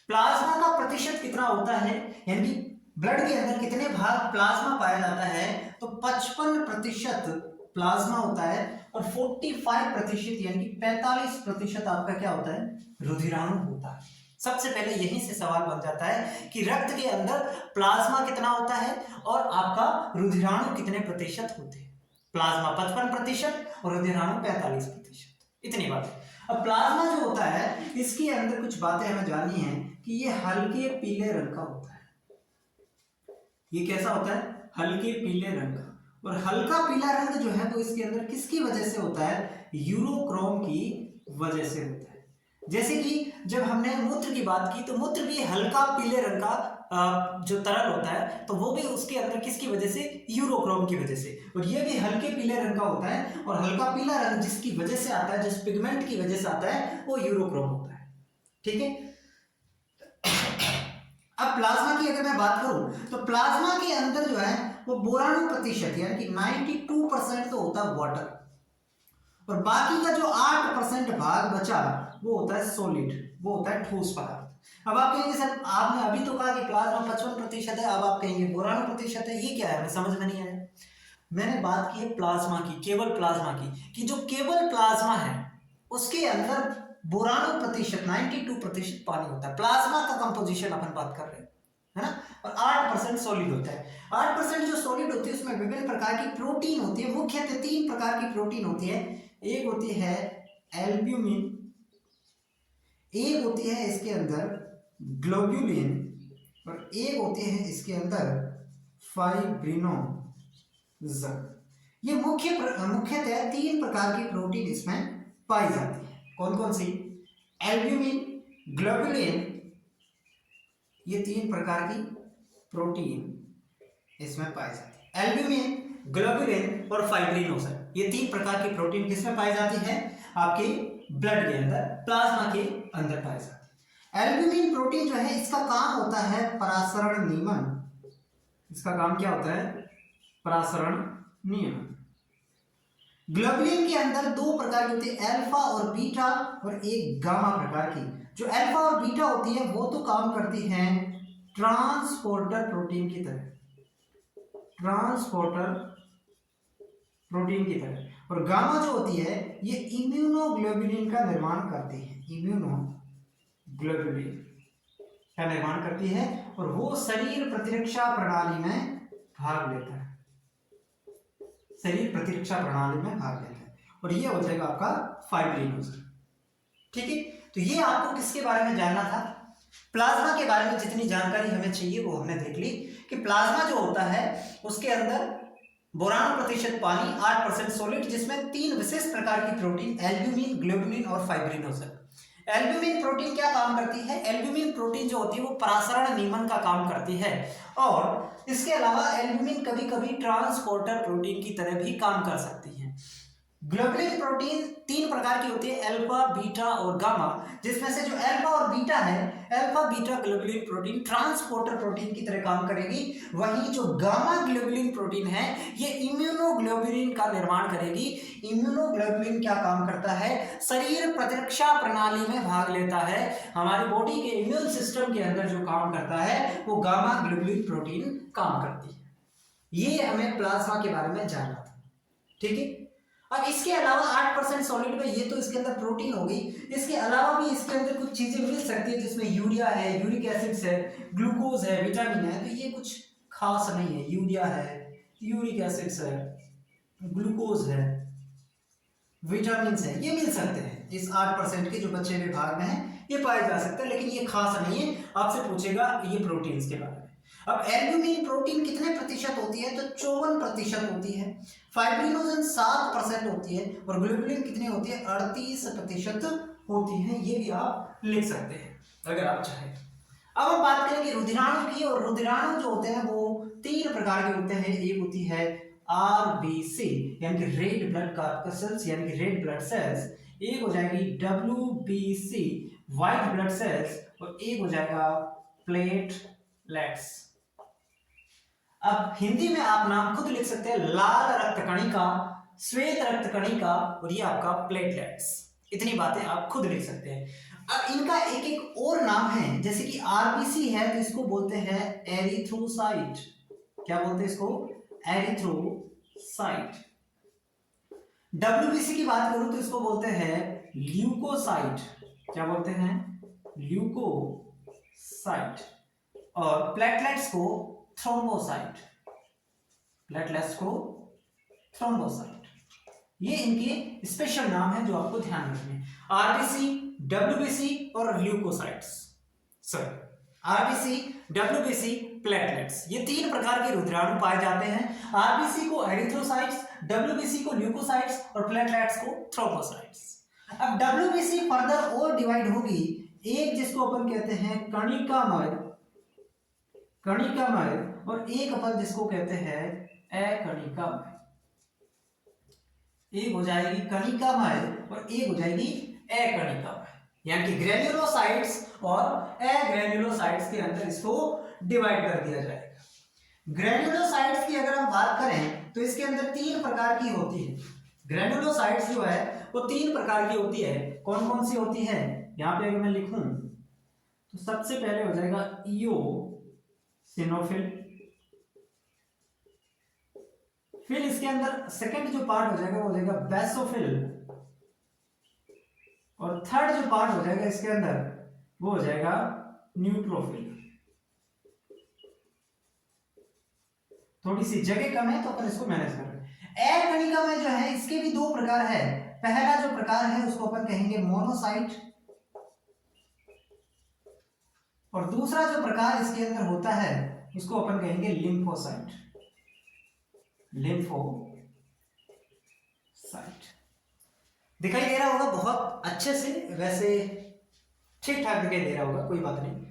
प्लाज्मा का प्रतिशत कितना होता है, यानी कि ब्लड के अंदर कितने भाग प्लाज्मा पाया जाता है, तो 55% प्लाज्मा होता है और 45% यानी कि 45% आपका क्या होता है, रुधिराणु होता है। सबसे पहले यहीं से सवाल बन जाता है कि रक्त के अंदर प्लाज्मा कितना होता है और आपका रुधिराणु कितने प्रतिशत होते हैं। प्लाज्मा 55% और रुधिराणु 45%, इतनी बात है। अब प्लाज्मा जो होता है इसके अंदर कुछ बातें हमें जाननी है कि ये हल्के पीले रंग का होता है। ये कैसा होता है, हल्के पीले रंग का। और हल्का पीला रंग जो है वो इसके अंदर किसकी वजह से होता है, यूरोक्रोम की वजह से होता है। जैसे कि जब हमने मूत्र की बात की तो मूत्र भी हल्का पीले रंग का जो तरल होता है, तो वो भी उसके अंदर किसकी वजह से, यूरोक्रोम की वजह से। और ये भी हल्के पीले रंग का होता है और हल्का पीला रंग जिसकी वजह से आता है, जिस पिगमेंट की वजह से आता है, वो यूरोक्रोम होता है। ठीक है। अब प्लाज्मा की अगर मैं बात करूं तो प्लाज्मा के अंदर जो है वो बोराणु प्रतिशत यानी कि 92% तो होता है वाटर, और बाकी का जो 8% भाग बचा वो होता है सॉलिड, वो होता है ठोस पदार्थ। अब आप कहेंगे सर आपने अभी तो कहा कि प्लाज्मा 55% है, अब आप कहेंगे बोराणु प्रतिशत है, ये क्या है, हमें समझ में नहीं आया। मैंने बात की है प्लाज्मा की, केवल प्लाज्मा की, कि जो केवल प्लाज्मा है उसके अंदर बोराणु प्रतिशत 92% पानी होता है। प्लाज्मा का कंपोजिशन अपन बात कर रहे हैं, है ना। और 8% सॉलिड होता है। 8% जो सॉलिड होती है उसमें विभिन्न प्रकार की प्रोटीन होती है, मुख्यतः 3 प्रकार की प्रोटीन होती है। एक होती है एल्ब्यूमिन, एक होती है इसके अंदर ग्लोब्यूलिन और एक होती है इसके अंदर फाइब्रिनोजन। ये मुख्यतः 3 प्रकार की प्रोटीन इसमें पाई जाती है। कौन कौन सी, एल्ब्यूमिन, ग्लोब्यूलिन, ये 3 प्रकार की प्रोटीन इसमें पाई जाती है। एल्ब्यूमिन, ग्लोब्यूलिन और फाइब्रिनोजन, ये 3 प्रकार की प्रोटीन किसमें पाई जाती है, आपके ब्लड के अंदर, प्लाज्मा के अंदर पाई जाती है। एल्ब्यूमिन प्रोटीन जो है इसका काम होता है परासरण नियमन। इसका काम क्या होता है, परासरण नियमन। ग्लोब्यूलिन के अंदर 2 प्रकार की होती है, अल्फा और बीटा, और एक गामा प्रकार की। जो अल्फा और बीटा होती है वो तो काम करती हैं ट्रांसपोर्टर प्रोटीन की तरह, ट्रांसपोर्टर प्रोटीन की तरह, और गामा जो होती है ये इम्यूनोग्लोबुलिन का निर्माण करती है, इम्यूनोग्लोबुलिन का निर्माण करती है और वो शरीर प्रतिरक्षा प्रणाली में भाग लेता है, शरीर प्रतिरक्षा प्रणाली में भाग लेता है, और ये हो जाएगा आपका फाइब्रिनोजन। ठीक है, तो ये आपको किसके बारे में जानना था, प्लाज्मा के बारे में जितनी जानकारी हमें चाहिए वो हमने देख ली कि प्लाज्मा जो होता है उसके अंदर बोरान प्रतिशत पानी, 8% सॉलिड, जिसमें 3 विशेष प्रकार की प्रोटीन, एल्ब्यूमिन, ग्लोबुलिन और फाइब्रिनोजन। एल्ब्यूमिन प्रोटीन क्या काम करती है, एल्ब्यूमिन प्रोटीन जो होती है वो परासरण नियमन का काम करती है, और इसके अलावा एल्ब्यूमिन कभी कभी ट्रांसपोर्टर प्रोटीन की तरह भी काम कर सकती है। ग्लोबुलिन प्रोटीन तीन प्रकार की होती है, अल्फा, बीटा और गामा, जिसमें से जो अल्फा और बीटा है, alpha beta globulin protein transporter protein की तरह काम करेगी। वहीं जो गामा ग्लोबुलिन प्रोटीन है ये इम्यूनोग्लोबुलिन का निर्माण करेगी। इम्यूनोग्लोबुलिन क्या काम करता है, शरीर प्रतिरक्षा प्रणाली में भाग लेता है। हमारी बॉडी के इम्यून सिस्टम के अंदर जो काम करता है वो गामा ग्लोबुलिन प्रोटीन काम करती है। ये हमें प्लाज्मा के बारे में जानना था, ठीक है। अब इसके अलावा 8% सॉलिड में, ये तो इसके अंदर प्रोटीन होगी, इसके अलावा भी इसके अंदर कुछ चीजें मिल सकती है, जिसमें यूरिया है, यूरिक एसिड्स है, ग्लूकोज है, विटामिन है। तो ये कुछ खास नहीं है, यूरिया है, यूरिक एसिड्स है, ग्लूकोज है, विटामिन है, ये मिल सकते हैं इस 8% के जो बच्चे विभाग में है, ये पाए जा सकते हैं, लेकिन ये खास नहीं है। आपसे पूछेगा ये प्रोटीन्स के बारे में। अब एल्ब्यूमिन प्रोटीन कितने प्रतिशत होती है, तो 54% होती है। फाइब्रिनोजन 7% होती है और ग्लोबुलिन कितनी होती है, 38% होती है। ये भी आप लिख सकते हैं अगर आप चाहें। अब हम बात करेंगे रुधिराणु की, और रुधिराणु जो होते हैं वो तीन प्रकार के होते हैं। एक होती है आरबीसी यानी कि रेड ब्लड कॉर्पस्कल्स यानी कि रेड ब्लड सेल्स, एक हो जाएगी डब्ल्यूबीसी व्हाइट ब्लड सेल्स, और एक हो जाएगा प्लेटलेट्स। अब हिंदी में आप नाम खुद लिख सकते हैं, लाल रक्त कणिका, श्वेत रक्त कणिका, और ये आपका प्लेटलेट्स। इतनी बातें आप खुद लिख सकते हैं। अब इनका एक एक और नाम है, जैसे कि आरबीसी है तो इसको बोलते हैं एरिथ्रोसाइट। क्या बोलते हैं इसको, एरिथ्रोसाइट। डब्ल्यूबीसी की बात करूं तो इसको बोलते हैं ल्यूकोसाइट। क्या बोलते हैं, ल्यूकोसाइट। और प्लेटलेट्स को थ्रोम्बोसाइट, प्लेटलेट्स को थ्रोम्बोसाइट। ये इनके स्पेशल नाम है जो आपको ध्यान रखने, आरबीसी, डब्ल्यूबीसी और leukocytes. Sorry, RBC, WBC, platelets, ये तीन प्रकार के रुधिराणु पाए जाते हैं। आरबीसी को एरिथ्रोसाइट्स, डब्ल्यूबीसी को ल्यूकोसाइट्स और प्लेटलेट्स को थ्रोम्बोसाइट्स। अब डब्ल्यूबीसी फर्दर और डिवाइड होगी, एक जिसको अपन कहते हैं कणिकामय, कणिकामय, और एक अपन जिसको कहते हैं अकणिकामय। एक हो जाएगी कणिकामय और एक हो जाएगी अकणिकामय, यानी कि ग्रेन्युलोसाइट्स और अग्रेन्युलोसाइट्स के अंदर इसको डिवाइड कर दिया जाएगा। ग्रेन्युलोसाइट्स की अगर हम बात करें तो इसके अंदर तीन प्रकार की होती है। ग्रेन्युलोसाइट्स जो है वो तीन प्रकार की होती है। कौन कौन सी होती है, यहां पे अगर मैं लिखूं तो सबसे पहले हो जाएगा इओसिनोफिल, फिर इसके अंदर सेकंड जो पार्ट हो जाएगा वो हो जाएगा बेसोफिल, और थर्ड जो पार्ट हो जाएगा इसके अंदर वो हो जाएगा न्यूट्रोफिल। थोड़ी सी जगह कम है तो अपन इसको मैनेज कर रहे हैं। अकणिका में जो है इसके भी दो प्रकार है। पहला जो प्रकार है उसको अपन कहेंगे मोनोसाइट, और दूसरा जो प्रकार इसके अंदर होता है उसको अपन कहेंगे लिम्फोसाइट, लिम्फोसाइट। दिखाई दे रहा होगा बहुत अच्छे से, वैसे ठीक ठाक दिखाई दे रहा होगा, कोई बात नहीं।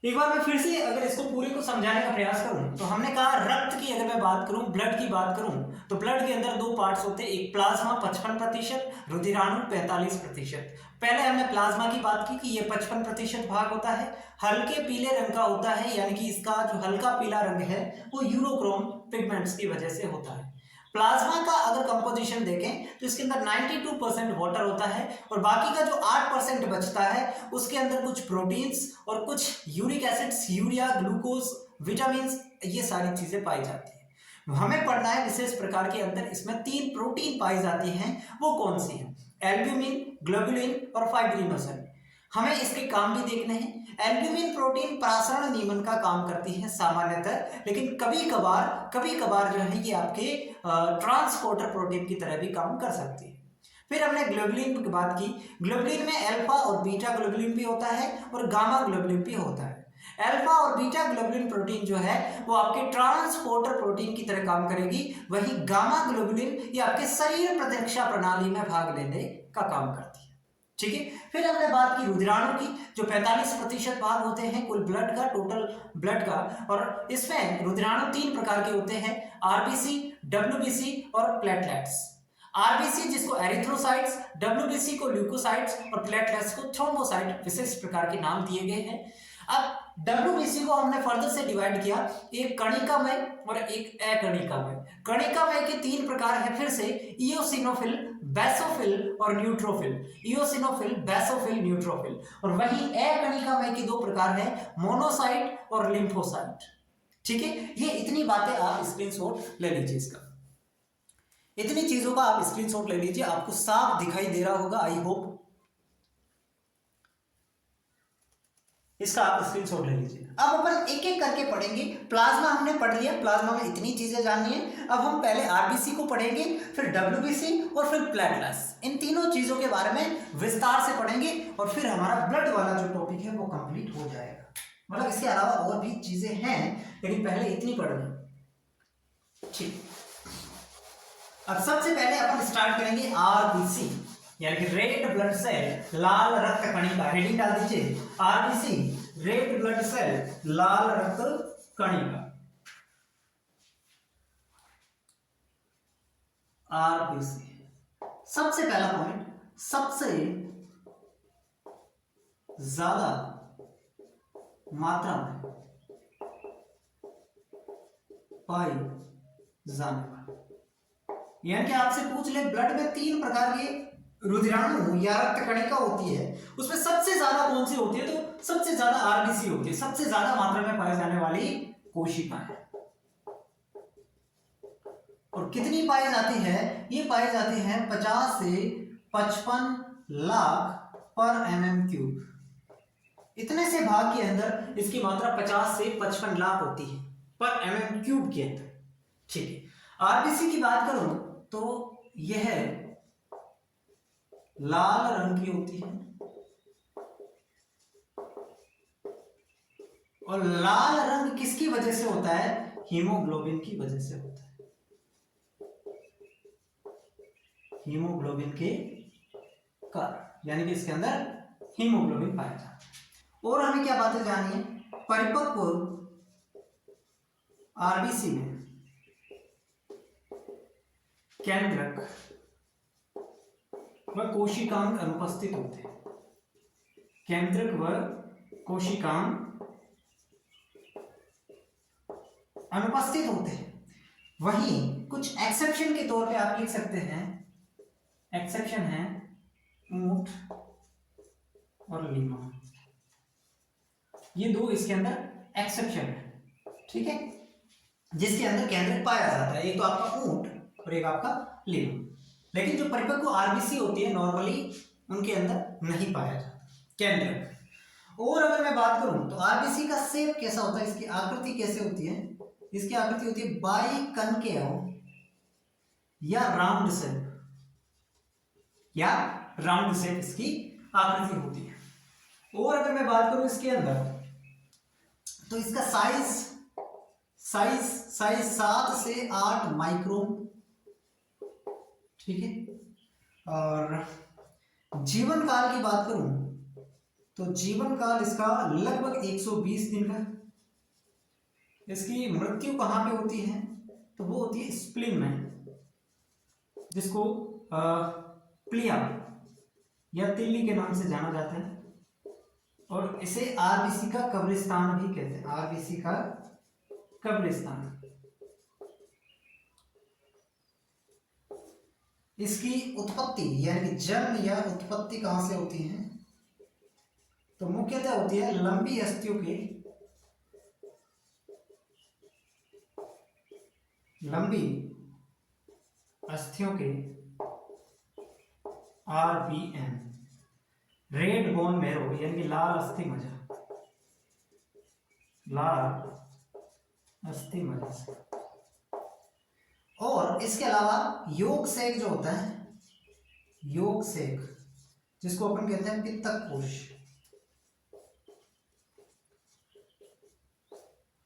एक बार मैं फिर से अगर इसको पूरे को समझाने का प्रयास करूं तो हमने कहा रक्त की अगर मैं बात करूं, ब्लड की बात करूं तो ब्लड के अंदर दो पार्ट्स होते हैं, एक प्लाज्मा 55%, रुधिराणु 45%। पहले हमने प्लाज्मा की बात की कि ये 55% भाग होता है, हल्के पीले रंग का होता है, यानी कि इसका जो हल्का पीला रंग है वो यूरोक्रोम पिगमेंट्स की वजह से होता है। प्लाज्मा का अगर कंपोजिशन देखें तो इसके अंदर 92% वाटर होता है, और बाकी का जो 8% बचता है उसके अंदर कुछ प्रोटीन्स और कुछ uric acids, urea, glucose, vitamin, ये सारी चीजें पाई जाती है। हमें पढ़ना है विशेष प्रकार के अंदर इसमें 3 प्रोटीन पाई जाती हैं, वो कौन सी है, एल्ब्यूमिन, ग्लोबुलिन और फाइब्रिनोजन। हमें इसके काम भी देखने हैं। एल्ब्यूमिन प्रोटीन प्रासरण नियमन का काम करती है सामान्यतः, लेकिन कभी कभार जो है ये आपके ट्रांसपोर्टर प्रोटीन की तरह भी काम कर सकती है। फिर हमने ग्लोबुलिन की बात की। ग्लोबुलिन में अल्फा और बीटा ग्लोबुलिन भी होता है और गामा ग्लोबुलिन भी होता है। अल्फा और बीटा ग्लोबुलिन प्रोटीन जो है वो आपके ट्रांसपोर्टर प्रोटीन की तरह काम करेगी, वहीं गामा ग्लोबुलिन ये आपके शरीर प्रतिरक्षा प्रणाली में भाग लेने का काम करती है। ठीक है, फिर हमने बात की रुधिराणु की, जो 45% भाग होते हैं कुल ब्लड का, टोटल ब्लड का, और इसमें रुधिराणु 3 प्रकार के होते हैं, आरबीसी, डब्ल्यूबीसी और प्लेटलेट्स। आरबीसी जिसको एरिथ्रोसाइट्स, डब्ल्यूबीसी को ल्यूकोसाइट्स और प्लेटलेट्स को थ्रोम्बोसाइट विशिष्ट प्रकार के नाम दिए गए हैं। अब डब्ल्यूबीसी को हमने फर्दर से डिवाइड किया, एक कणिकामय और एक अकणिकामय। कणिकामय के तीन प्रकार हैं फिर से, इओसिनोफिल, बेसोफिल और न्यूट्रोफिल। Eosinophil, basophil, neutrophil. और वही अकणिकामय के दो प्रकार हैं, मोनोसाइट और लिम्फोसाइट। ठीक है, ये इतनी बातें आप स्क्रीनशॉट ले लीजिए। इसका इतनी चीजों का आप स्क्रीनशॉट ले लीजिए, आपको साफ दिखाई दे रहा होगा आई होप। इसका आप स्क्रीनशॉट ले लीजिए। अब अपन एक एक करके पढ़ेंगे। प्लाज्मा हमने पढ़ लिया, प्लाज्मा में इतनी चीजें जाननी है। अब हम पहले आरबीसी को पढ़ेंगे, फिर डब्ल्यूबीसी और फिर प्लेटलेट्स। इन तीनों चीजों के बारे में विस्तार से पढ़ेंगे और फिर हमारा ब्लड वाला जो टॉपिक है वो कंप्लीट हो जाएगा। मतलब इसके अलावा और भी चीजें हैं, लेकिन पहले इतनी पढ़नी। ठीक, अब सबसे पहले अपन स्टार्ट करेंगे आरबीसी, यानी कि रेड ब्लड सेल, लाल रक्त कणिका। हेडिंग डाल दीजिए, आरबीसी रेड ब्लड सेल, लाल रक्त कणिका। आरबीसी, सबसे पहला पॉइंट, सबसे ज्यादा मात्रा में पाई जाने वाली, यानी कि आपसे पूछ ले ब्लड में तीन प्रकार के रुधिराणु या रक्त कणिका होती है, उसमें सबसे ज्यादा कौन सी होती है, तो सबसे ज्यादा आरबीसी होती है। सबसे ज्यादा मात्रा में पाई जाने वाली कोशिकाएं। और कितनी पाई जाती है, ये पाई जाती है 50 से 55 लाख पर mm³। इतने से भाग के अंदर इसकी मात्रा 50 से 55 लाख होती है पर mm³ के अंदर। ठीक है, आरबीसी की बात करूं तो यह लाल रंग की होती है, और लाल रंग किसकी वजह से होता है, हीमोग्लोबिन की वजह से होता है। हीमोग्लोबिन के कारण, यानी कि इसके अंदर हीमोग्लोबिन पाया जाता है। और हमें क्या बातें जाननी है, परिपक्व आरबीसी में केंद्रक व कोशिकांग अनुपस्थित होते हैं। केंद्रक व कोशिकांग अनुपस्थित होते हैं। वहीं कुछ एक्सेप्शन के तौर पे आप लिख सकते हैं, एक्सेप्शन है ऊंट और लीमा, ये दो इसके अंदर एक्सेप्शन है। ठीक है, जिसके अंदर केंद्रक पाया जाता है, एक तो आपका ऊंट और एक आपका लीमा। लेकिन जो परिपक्व आरबीसी होती है नॉर्मली उनके अंदर नहीं पाया जाता केंद्रक। और अगर मैं बात करूं तो आरबीसी का शेप कैसा होता है, इसकी आकृति कैसे होती है, इसकी आकृति होती है बाइकनकेव या राउंड शेप, या राउंड शेप इसकी आकृति होती है। और अगर मैं बात करूं इसके अंदर तो इसका साइज 7 से 8 माइक्रोन। ठीक है, और जीवन काल की बात करूं तो जीवन काल इसका लगभग 120 दिन का। इसकी मृत्यु कहां पे होती है, तो वो होती है स्प्लीन में, जिसको प्लिया या तिल्ली के नाम से जाना जाता है। और इसे आरबीसी का कब्रिस्तान भी कहते हैं, आरबीसी का कब्रिस्तान। इसकी उत्पत्ति यानी कि जन्म या उत्पत्ति कहां से होती है, तो मुख्यतः होती है लंबी अस्थियों के, लंबी अस्थियों के RBM, रेड बोन मैरो, यानी कि लाल अस्थि मज्जा, लाल अस्थि मज्जा से। और इसके अलावा योग सेक जो होता है, योग सेक जिसको अपन कहते हैं पित्तक कोश,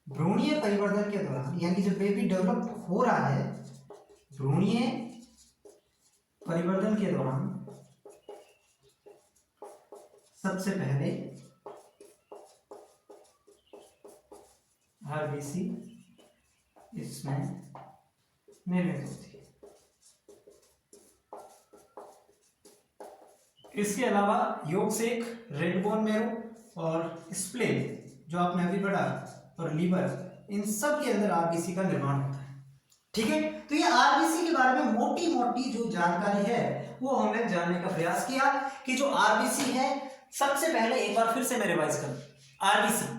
भ्रूणीय परिवर्तन के दौरान, यानी कि जब बेबी डेवलप हो रहा है, भ्रूणीय परिवर्तन के दौरान सबसे पहले आरबीसी इसमें निर्मित होती है। इसके अलावा योग से एक रेड बोन मैरो और स्प्लेन जो आपने अभी पढ़ा और लीवर, इन सब के अंदर आरबीसी का निर्माण होता है। ठीक है, तो ये आरबीसी के बारे में मोटी मोटी जो जानकारी है वो हमने जानने का प्रयास किया कि जो आरबीसी है, सबसे पहले एक बार फिर से मैं रिवाइज करूं। आरबीसी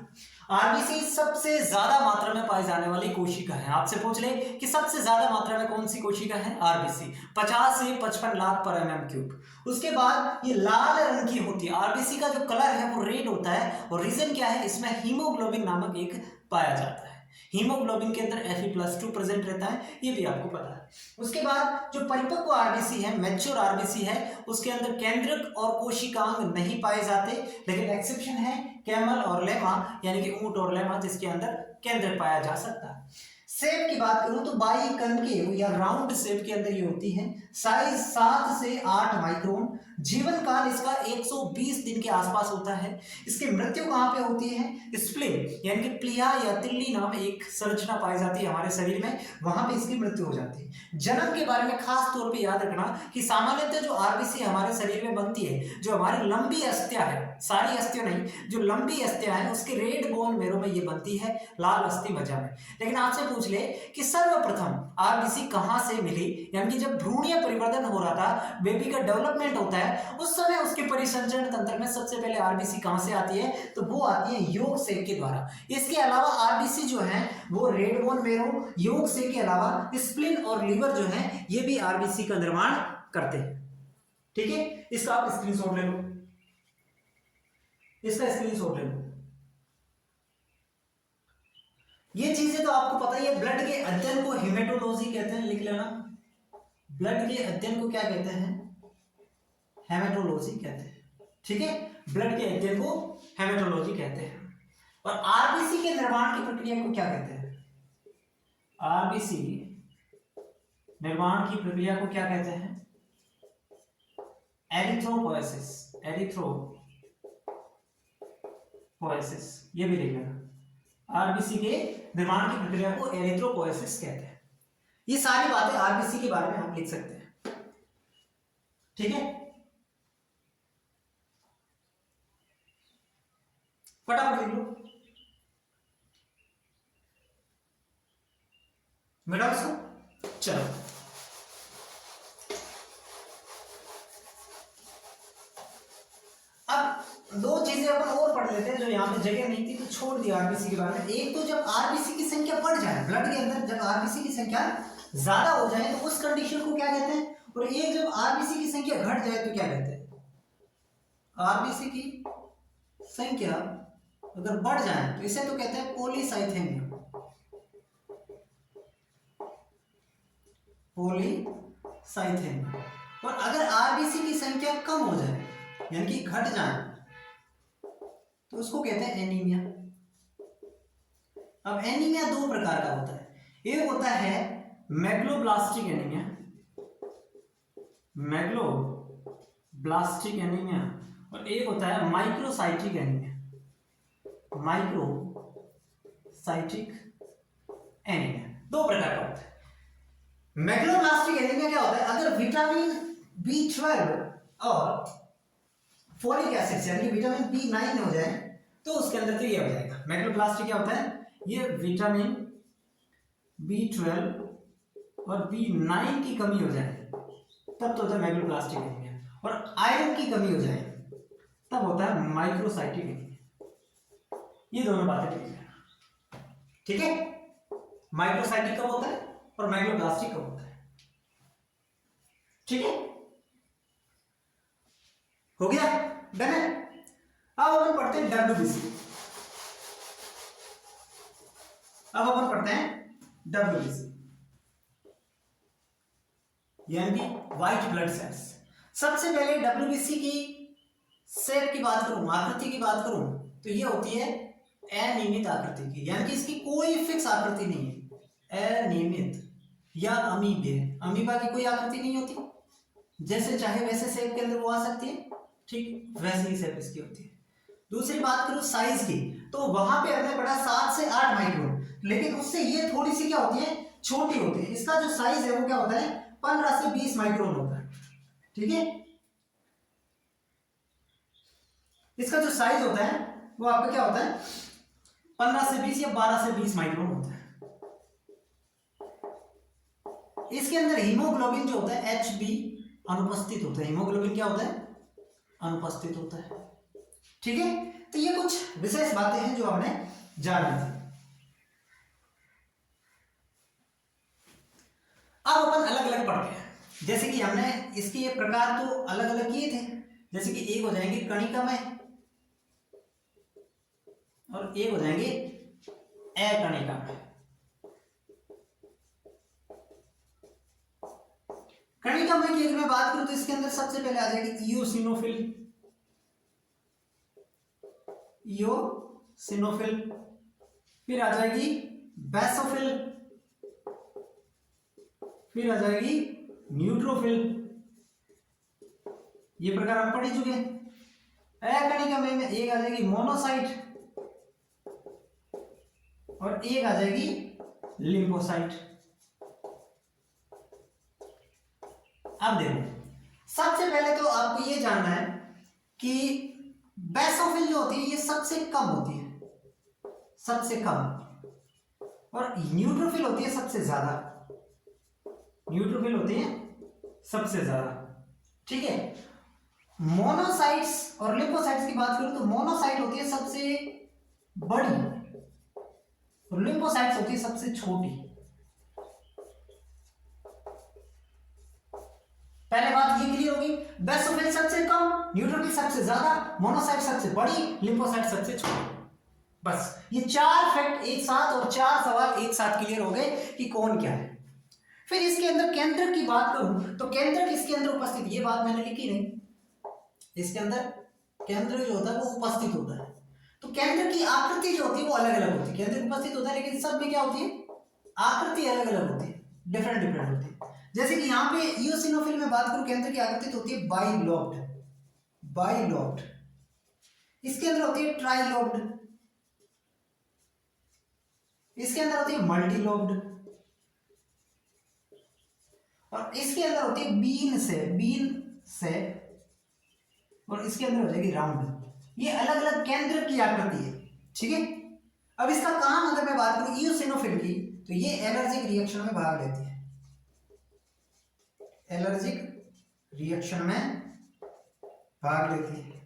आरबीसी सबसे ज्यादा मात्रा में पाई जाने वाली कोशिका है। आपसे पूछ ले कि सबसे ज्यादा मात्रा में कौन सी कोशिका है? आरबीसी, 50 से 55 लाख पर एमएम क्यूब। उसके बाद ये लाल रंग की होती है। आरबीसी का जो कलर है वो रेड होता है और रीजन क्या है? इसमें हीमोग्लोबिन नामक एक पाया जाता है। हीमोग्लोबिन के अंदर Fe+2 प्रेजेंट रहता है, ये भी आपको पता है। उसके बाद जो परिपक्व आरबीसी है, मैच्योर आरबीसी है, उसके अंदर केंद्रक और कोशिकांग नहीं पाए जाते, लेकिन एक्सेप्शन है कैमल और लेमा, यानी कि ऊंट और लेमा, जिसके अंदर केंद्रक पाया जा सकता है। शेप की बात करूं तो बाई कनकेव या राउंड शेप के अंदर ये होती है। साइज 7 से 8 माइक्रोन। जीवन काल इसका 120 दिन के आसपास होता है। इसकी मृत्यु कहां पे होती है? स्प्लीन यानी कि प्लीहा या तिल्ली नाम एक संरचना पाई जाती है हमारे शरीर में, वहां पे इसकी मृत्यु हो जाती है। जन्म के बारे में खास तौर पे याद रखना कि सामान्यतः जो आरबीसी हमारे शरीर में बनती है, जो हमारी लंबी अस्थियां है, सारी अस्थियां नहीं, जो लंबी अस्थियां हैं उसके रेड बोन मेरो में ये बनती है, लाल अस्थि मज्जा में। लेकिन आपसे पूछ ले कि सर्वप्रथम आरबीसी कहां से मिली, यानी कि जब भ्रूणीय परिवर्तन हो रहा था, बेबी का डेवलपमेंट होता है, उस समय उसके परिसंचरण तंत्र में सबसे पहले आरबीसी कहां से आती है? तो वो आती है योग सेक के द्वारा। इसके अलावा आरबीसी जो है वो रेड बोन मेरो, योग सेक के अलावा स्प्लीन और लीवर जो है ये भी आरबीसी का निर्माण करते हैं। ठीक है, इसका आप स्क्रीनशॉट ले लो, इसका स्क्रीनशॉट ले लो। ये चीजें तो आपको पता ही है। ब्लड के अध्ययन को हेमेटोलॉजी कहते हैं, लिख लेना। ब्लड के अध्ययन को क्या कहते हैं? हेमेटोलॉजी कहते हैं। ठीक है, ब्लड के अध्ययन को हेमेटोलॉजी कहते हैं। और आरबीसी के निर्माण की प्रक्रिया को क्या कहते हैं? आरबीसी निर्माण की प्रक्रिया को क्या कहते हैं? एरिथ्रोपोएसिस। एरिथ्रोपोएसिस, ये भी लिख लेना। आरबीसी के निर्माण की प्रक्रिया को एरिथ्रोपोएसिस कहते हैं। ये सारी बातें आरबीसी के बारे में आप लिख सकते हैं। ठीक है, फटाफट लिख लो, मिटा इसको। चलो, अब दो चीजें अपन और पढ़ लेते हैं जो यहाँ पे जगह नहीं थी तो छोड़ दिया आरबीसी के बारे में। एक तो जब आरबीसी की संख्या बढ़ जाए ब्लड के अंदर, जब आरबीसी की संख्या ज्यादा हो जाए तो उस कंडीशन को क्या कहते हैं? और एक जब आरबीसी की संख्या घट जाए तो क्या कहते हैं? आरबीसी की संख्या अगर बढ़ जाए तो इसे तो कहते हैं पॉलीसाइथेमिया। पॉलीसाइथेमिया। और अगर आरबीसी की संख्या कम हो जाए यानी कि घट जाए तो उसको कहते हैं एनीमिया। अब एनीमिया दो प्रकार का होता है। एक होता है मैग्लोब्लास्टिक एनीमिया, मैग्लोब्लास्टिक एनीमिया, और एक होता है माइक्रोसाइटिक एनीमिया, माइक्रोसाइटिक एनीमिया। दो प्रकार का होता है। मैग्लोब्लास्टिक एनीमिया क्या होता है? अगर विटामिन B12 और फोलिक एसिड यानी कि विटामिन B9 हो जाए तो उसके अंदर तो ये हो जाएगा। मैग्लोब्लास्टिक क्या होता है? ये विटामिन B12 और B9 की कमी हो जाए तब तो होता है मैग्लोब्लास्टिक एनीमिया, और आयरन की कमी हो जाए तब होता है माइक्रोसाइटिक एनीमिया। ये दोनों बातें ठीक है। ठीक है, माइक्रोसाइटिक कब होता है और मैग्लोब्लास्टिक कब होता है? ठीक है, हो गया, डन है। अब अपन पढ़ते हैं डब्ल्यूबीसी। यानी कि व्हाइट ब्लड सेल्स। सबसे पहले डब्ल्यूबीसी की शेप की बात करूं, आकृति की बात करूं तो ये होती है अनियमित आकृति की, यानी कि इसकी कोई फिक्स आकृति नहीं है। अनियमित या अमीबे, अमीबा की कोई आकृति नहीं होती, जैसे चाहे वैसे शेप के अंदर वो आ सकती है। ठीक, वैसे ही शेप इसकी होती है। दूसरी बात करूं साइज की, तो वहां पे हमने पढ़ा 7 से 8 माइक्रोन, लेकिन उससे ये थोड़ी सी क्या होती है? छोटी होती है। इसका जो साइज है वो क्या होता है? 15 से 20 माइक्रोन होता है। ठीक है, इसका जो साइज होता है वो आपका क्या होता है, 15 से 20 या 12 से 20 माइक्रोन होता है। इसके अंदर हीमोग्लोबिन जो होता है Hb अनुपस्थित होता है। हीमोग्लोबिन क्या होता है, अनुपस्थित होता है। ठीक है, तो ये कुछ विशेष बातें हैं जो आपने जाननी थी। अब अपन अलग अलग पढ़ते हैं, जैसे कि हमने इसके प्रकार तो अलग अलग किए थे, जैसे कि एक हो जाएंगे कणिकामय और एक हो जाएंगे अकणिकामय। कणिकामय की अगर मैं बात करूं तो इसके अंदर सबसे पहले आ जाएगी इओसिनोफिल, इओसिनोफिल, फिर आ जाएगी बेसोफिल, फिर आ जाएगी न्यूट्रोफिल। ये प्रकार हम पढ़ ही चुके हैं। अकणिकामय में एक आ जाएगी मोनोसाइट और एक आ जाएगी लिम्फोसाइट। अब देखो, सबसे पहले तो आपको ये जानना है कि बेसोफिल जो होती है ये सबसे कम होती है, सबसे कम, और न्यूट्रोफिल होती है सबसे ज्यादा, न्यूट्रोफिल होती है सबसे ज्यादा। ठीक है, मोनोसाइट्स और लिम्फोसाइट्स की बात करूं तो मोनोसाइट होती है सबसे बड़ी और लिम्फोसाइट्स होती है सबसे छोटी। पहले बात ये क्लियर होगी, बेसोफिल सबसे कम, न्यूट्रोफिल सबसे ज्यादा, मोनोसाइट सबसे बड़ी, लिम्फोसाइट सबसे छोटी। बस ये 4 फैक्ट एक साथ और 4 सवाल एक साथ क्लियर हो गए कि कौन क्या है। फिर इसके अंदर केंद्रक की बात करूं तो केंद्रक इसके अंदर उपस्थित, ये बात मैंने लिखी नहीं, इसके अंदर केंद्र जो होता है वो उपस्थित होता है। तो केंद्र की आकृति जो होती है वो अलग अलग होती है, केंद्र उपस्थित होता है लेकिन सब में क्या होती है, आकृति अलग अलग होती है, डिफरेंट डिफरेंट होती है। जैसे कि यहाँ पे इओसिनोफिल में बात करूं, केंद्र की आकृति होती है बाइलोब्ड, बाइलोब्ड। इसके अंदर होती है ट्राइलोब्ड, इसके अंदर होती है मल्टीलोब्ड, और इसके अंदर होती है बीन से, और इसके अंदर हो जाएगी राउंड। ये अलग अलग केंद्र की आकृति है। ठीक है, अब इसका काम अगर मैं बात करूं इओसिनोफिल की, तो ये एलर्जिक रिएक्शन में भाग लेती है, एलर्जिक रिएक्शन में भाग लेती है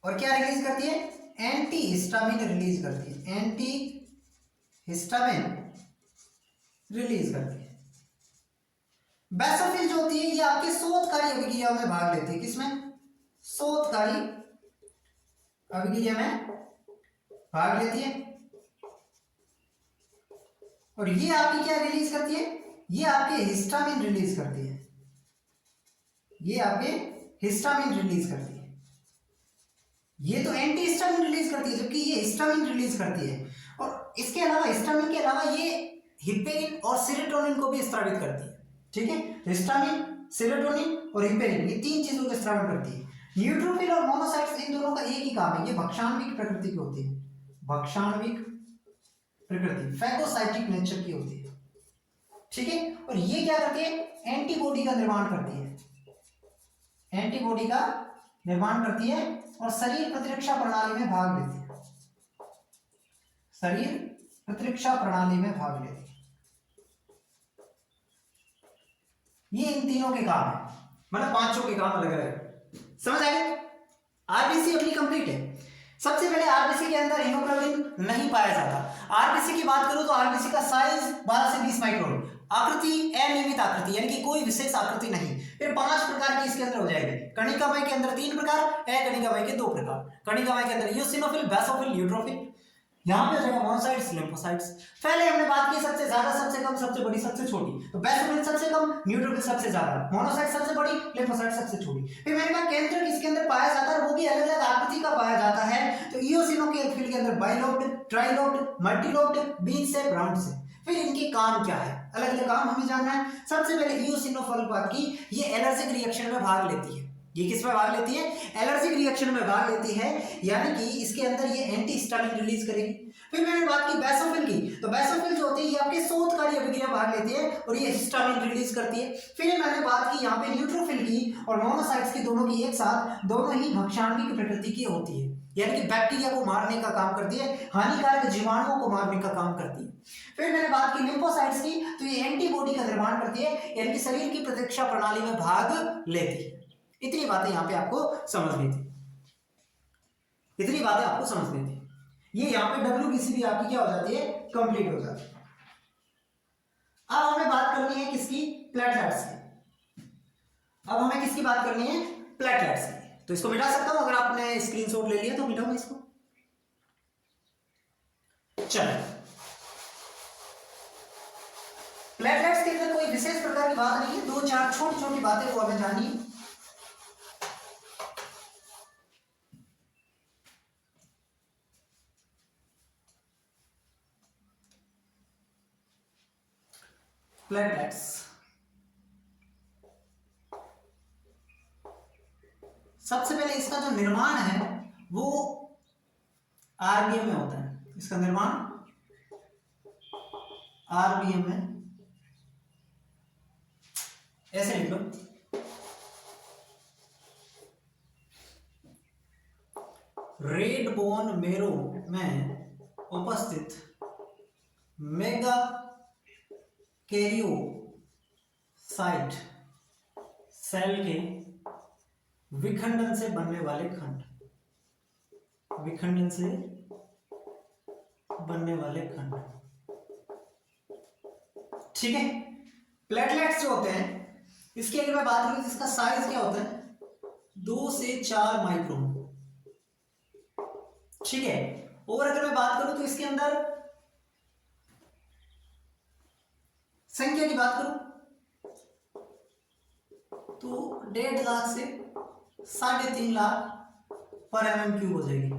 और क्या रिलीज करती है, एंटी हिस्टामिन रिलीज करती है, एंटी हिस्टामिन रिलीज करती है। बेसोफिल जो होती है ये आपके शोधकारी अभिक्रिया में भाग लेती है, किसमें, शोधकारी अभिक्रिया में भाग लेती है, और ये आपकी क्या रिलीज करती है, ये आपके हिस्टामिन रिलीज करती है, ये आपके हिस्टामिन रिलीज करती है। ये तो एंटी हिस्टामिन रिलीज करती है जबकि ये हिस्टामिन रिलीज करती है, और इसके अलावा हिस्टामिन के अलावा ये हिपेरिन और सेरोटोनिन को भी स्रावित करती है। ठीक है, हिस्टामिन, सेरोटोनिन और हिपेरिन ये 3 चीजों को स्रावित करती है। न्यूट्रोफिल और मोनोसाइट्स इन दोनों का एक ही काम है, ये भक्षाणविक प्रकृति की होती है, भक्षाणविक प्रकृति, फैगोसाइटिक नेचर की होती है। ठीक है, और ये क्या करती है, एंटीबॉडी का निर्माण करती है, एंटीबॉडी का निर्माण करती है और शरीर प्रतिरक्षा प्रणाली में भाग लेती है, शरीर प्रतिरक्षा प्रणाली में भाग लेती है। ये इन तीनों के काम है, मतलब 5 के काम अलग अलग है। समझ आए, आरबीसी अपनी कंप्लीट है। सबसे पहले आरबीसी के अंदर हीमोग्लोबिन नहीं पाया जाता। आरबीसी की बात करूं तो आरबीसी का साइज 12 से 20 माइक्रोन, आकृति अनियमित आकृति यानी कि कोई विशेष आकृति नहीं। फिर 5 प्रकार की इसके अंदर हो जाएगी। कणिकामय के अंदर 3 प्रकार, अकणिकामय के 2 प्रकार। कणिकामय के अंदर इओसिनोफिल, बेसोफिल, न्यूट्रोफिल। यहाँ पे हो जाएगा मोनोसाइट्स, लिम्फोसाइट्स। पहले हमने बात की सबसे ज्यादा, सबसे कम, सबसे बड़ी, सबसे छोटी। तो बेसोफिल सबसे कम, न्यूट्रोफिल सबसे ज्यादा, मोनोसाइट सबसे बड़ी, लिम्फोसाइट सबसे छोटी। फिर मैंने कहा केंद्र किसके अंदर पाया जाता है, वो भी अलग अलग आकृति का पाया जाता है। तो इओसिनोफिल के अंदर bilobed, trilobed, multilobed, bean shape, round shape. फिर इनके काम क्या है, अलग अलग काम हमें जानना है। सबसे पहले इओसिनोफिल बात की, ये एलर्जिक रिएक्शन में भाग लेती है। ये किस में भाग लेती है? एलर्जिक रिएक्शन में भाग लेती है, यानी कि इसके अंदर ये एंटी हिस्टामिन रिलीज करेगी। फिर मैंने बात की बेसोफिल की, तो बेसोफिल जो होती है ये आपके शोधकारी अभिक्रिया भाग लेती है और ये हिस्टामिन रिलीज करती है। फिर मैंने बात की यहाँ पे न्यूट्रोफिल की और मोनोसाइट्स की, दोनों की एक साथ, दोनों ही भक्षाणवी प्रकृति की होती है, यानी कि बैक्टीरिया को मारने का काम करती है, हानिकारक जीवाणुओं को मारने का काम करती है। फिर मैंने बात की लिम्फोसाइट्स की, तो ये एंटीबॉडी का निर्माण करती है, यानी कि शरीर की प्रतिरक्षा प्रणाली में भाग लेती है। इतनी बातें यहाँ पे आपको समझनी थी, इतनी बातें आपको समझनी थी। ये यहाँ पे WBC भी आपकी क्या हो जाती है? कंप्लीट हो जाती है। अब हमें बात करनी है किसकी? प्लेटलेट्स की। अब हमें किसकी बात करनी है? प्लेटलेट्स की। तो इसको मिटा सकता हूं, अगर आपने स्क्रीनशॉट ले लिया तो मिटाऊंगा इसको। चलो, प्लेटलेट्स के अंदर कोई विशेष प्रकार की बात नहीं है, दो चार छोटी छोटी बातें को हमें जाननी है। प्लेटलेट्स सबसे पहले इसका जो निर्माण है वो आरबीएम में होता है। इसका निर्माण आरबीएम में, ऐसे लिख लो, रेड बोन मेरो में उपस्थित मेगा कैरियोसाइट सेल के विखंडन से बनने वाले खंड, विखंडन से बनने वाले खंड, ठीक है। प्लेटलेट्स जो होते हैं, इसकी अगर मैं बात करूं तो इसका साइज क्या होता है? 2 से 4 माइक्रोन, ठीक है। और अगर मैं बात करूं तो इसके अंदर संख्या की बात करूं तो 1.5 लाख से 3.5 लाख पर mm³ हो जाएगी,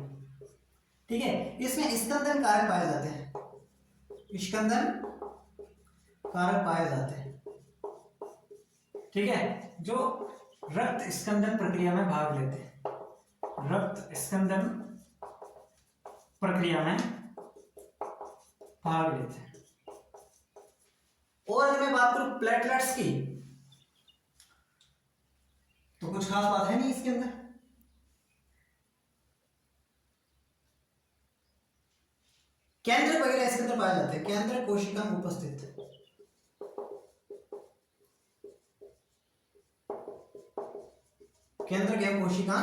ठीक है। इसमें स्कंदन कारक पाए जाते हैं, स्कंदन कारक पाए जाते हैं, ठीक है, जो रक्त स्कंदन प्रक्रिया में भाग लेते हैं, रक्त स्कंदन प्रक्रिया में भाग लेते हैं। और अगर मैं बात करूं प्लेटलेट्स की, तो कुछ खास बात है नहीं इसके अंदर। केंद्र वगैरह इसके अंदर पाए जाते हैं, केंद्र कोशिका में उपस्थित, केंद्र के कोशिका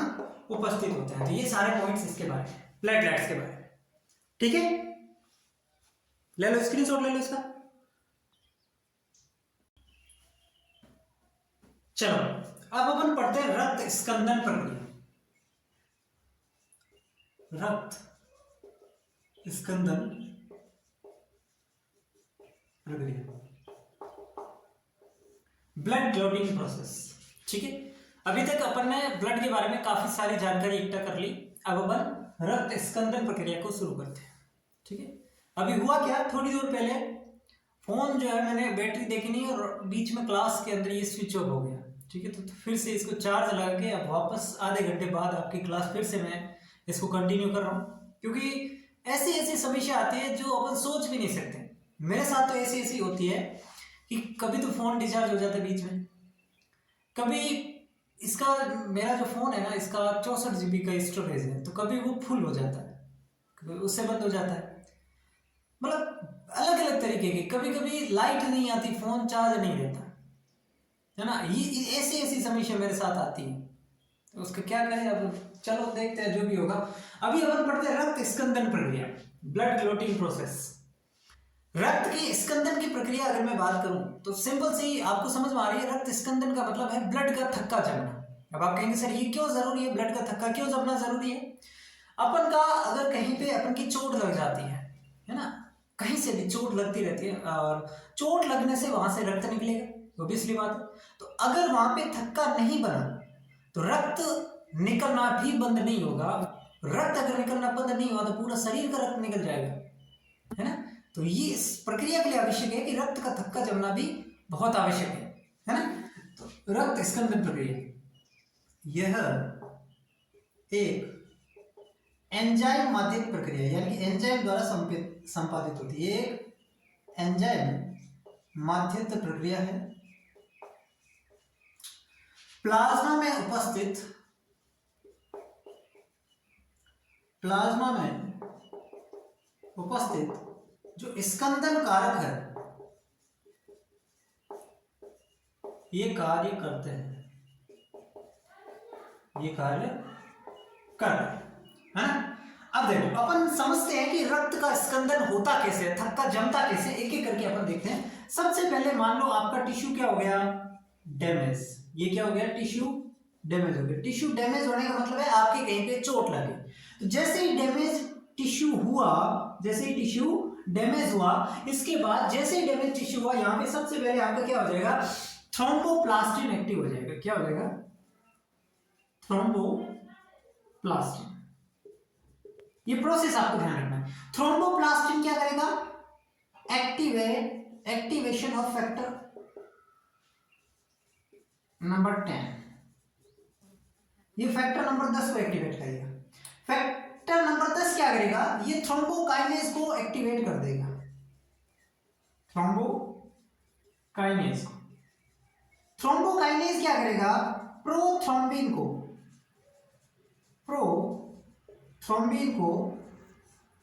उपस्थित होते हैं। तो ये सारे पॉइंट्स इसके बारे में, प्लेटलेट्स के बारे में, ठीक है। ले लो स्क्रीनशॉट, ले लो इसका। चलो, अब अपन पढ़ते हैं रक्त स्कंदन प्रक्रिया। रक्त स्कंदन प्रक्रिया, ब्लड क्लॉटिंग प्रोसेस, ठीक है। अभी तक अपन ने ब्लड के बारे में काफी सारी जानकारी इकट्ठा कर ली। अब अपन रक्त स्कंदन प्रक्रिया को शुरू करते हैं, ठीक है। अभी हुआ क्या, थोड़ी देर पहले फोन जो है मैंने बैटरी देखी नहीं और बीच में क्लास के अंदर ये स्विच ऑफ हो गया, ठीक है। तो फिर से इसको चार्ज लगा के अब वापस आधे घंटे बाद आपकी क्लास फिर से मैं इसको कंटिन्यू कर रहा हूँ, क्योंकि ऐसी ऐसी समस्या आती है जो अपन सोच भी नहीं सकते। मेरे साथ तो ऐसी ऐसी होती है कि कभी तो फोन डिस्चार्ज हो जाता है बीच में, कभी इसका, मेरा जो फोन है ना, इसका 64 GB का स्टोरेज है, तो कभी वो फुल हो जाता है, कभी उससे बंद हो जाता है, मतलब अलग अलग तरीके के। कभी कभी लाइट नहीं आती, फोन चार्ज नहीं रहता है ना, ये ऐसी ऐसी समस्या मेरे साथ आती है। तो उसका क्या करें, अब चलो देखते हैं जो भी होगा। अभी अपन पढ़ते हैं रक्त स्कंदन प्रक्रिया, ब्लड क्लॉटिंग प्रोसेस। रक्त के स्कंदन की प्रक्रिया अगर मैं बात करूं तो सिंपल सी आपको समझ में आ रही है। रक्त स्कंदन का मतलब है ब्लड का थक्का जमना। अब आप कहेंगे सर ये क्यों जरूरी है, ब्लड का थक्का क्यों जमना जरूरी है? अपन का अगर कहीं पे अपन की चोट लग जाती है ना, कहीं से भी चोट लगती रहती है और चोट लगने से वहां से रक्त निकलेगा, ऑब्वियसली बात है। तो अगर वहां पे थक्का नहीं बना तो रक्त निकलना भी बंद नहीं होगा। रक्त अगर निकलना बंद नहीं हुआ तो पूरा शरीर का रक्त निकल जाएगा, है ना। तो ये इस प्रक्रिया के लिए आवश्यक है कि रक्त का थक्का जमना भी बहुत आवश्यक है ना। तो रक्त स्कंदन प्रक्रिया यह एक एंजाइम माध्यित प्रक्रिया यानी कि एंजाइम द्वारा संपादित होती है, एक एंजाइम माध्यित प्रक्रिया है। प्लाज्मा में उपस्थित जो स्कंदन कारक है ये कार्य करते हैं, ये कार्य कर रहे हैं, है ना। अब देखो अपन समझते हैं कि रक्त का स्कंदन होता कैसे है, थक्का जमता कैसे, एक एक करके अपन देखते हैं। सबसे पहले मान लो आपका टिश्यू क्या हो गया, डैमेज। ये क्या हो गया, टिश्यू डैमेज हो गया। टिश्यू डैमेज होने का मतलब है आपके कहीं पे चोट लगे। तो जैसे ही डैमेज टिश्यू हुआ, जैसे ही टिश्यू डैमेज हुआ, इसके बाद जैसे ही डैमेज टिश्यू हुआ, यहाँ पे सबसे पहले आपका क्या हो जाएगा, थ्रोम्बोप्लास्टिन एक्टिव हो जाएगा। क्या हो जाएगा, थ्रोम्बोप्लास्टिन। ये प्रोसेस आपको ध्यान रखना है। थ्रोम्बोप्लास्टिन क्या करेगा, एक्टिवेशन ऑफ फैक्टर नंबर 10, ये फैक्टर नंबर 10 को एक्टिवेट करेगा। फैक्टर नंबर 10 क्या करेगा, ये थ्रोम्बोकाइनेज को एक्टिवेट कर देगा। थ्रोम्बोकाइनेज क्या करेगा, प्रोथ्रोम्बिन को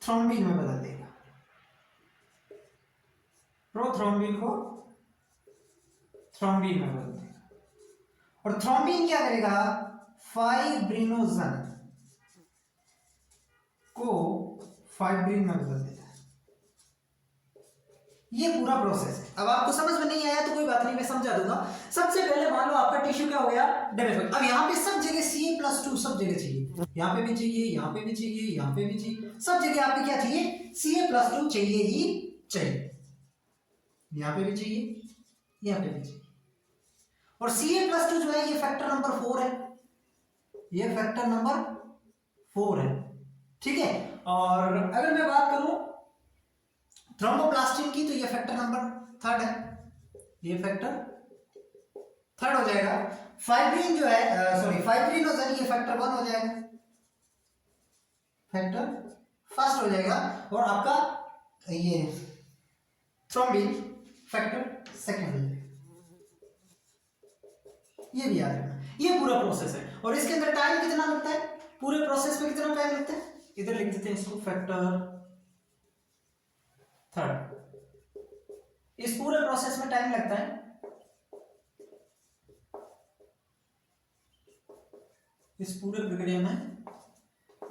थ्रोम्बिन में बदल देगा। प्रोथ्रोम्बिन को थ्रोम्बिन में बदल देगा। और थ्रोम्बिन क्या करेगा, फाइब्रिनोजन को फाइब्रिन में बदल देगा। ये पूरा प्रोसेस है। अब आपको समझ में नहीं आया तो कोई बात नहीं, मैं समझा दूंगा। सबसे पहले मान लो आपका टिश्यू क्या हो गया, डैमेज हो गया। अब यहाँ पे सब जगह Ca+2 सब जगह चाहिए, यहाँ पे भी चाहिए, यहाँ पे भी चाहिए, यहाँ पे भी चाहिए, सब जगह आपको क्या चाहिए, Ca+2 चाहिए ही चाहिए। यहाँ पे भी चाहिए, यहाँ पे भी चाहिए। और Ca+2 जो है ये फैक्टर नंबर 4 है, ये फैक्टर नंबर 4 है, ठीक है। और अगर मैं बात करूं थ्रोम्बोप्लास्टिन की, तो ये फैक्टर नंबर 3 है, ये फैक्टर 3 हो जाएगा। फाइब्रिन जो है फाइब्रिनोजन, ये फैक्टर 1 हो जाएगा, फैक्टर 1 हो जाएगा। और आपका ये थ्रोम्बिन फैक्टर 2 हो जाएगा। ये भी याद रखना, ये पूरा प्रोसेस है। और इसके अंदर टाइम कितना लगता है, पूरे प्रोसेस में कितना टाइम लगता है, इधर लिख देते हैं इसको, फैक्टर 3। इस पूरे प्रोसेस में टाइम लगता है, इस पूरे प्रक्रिया में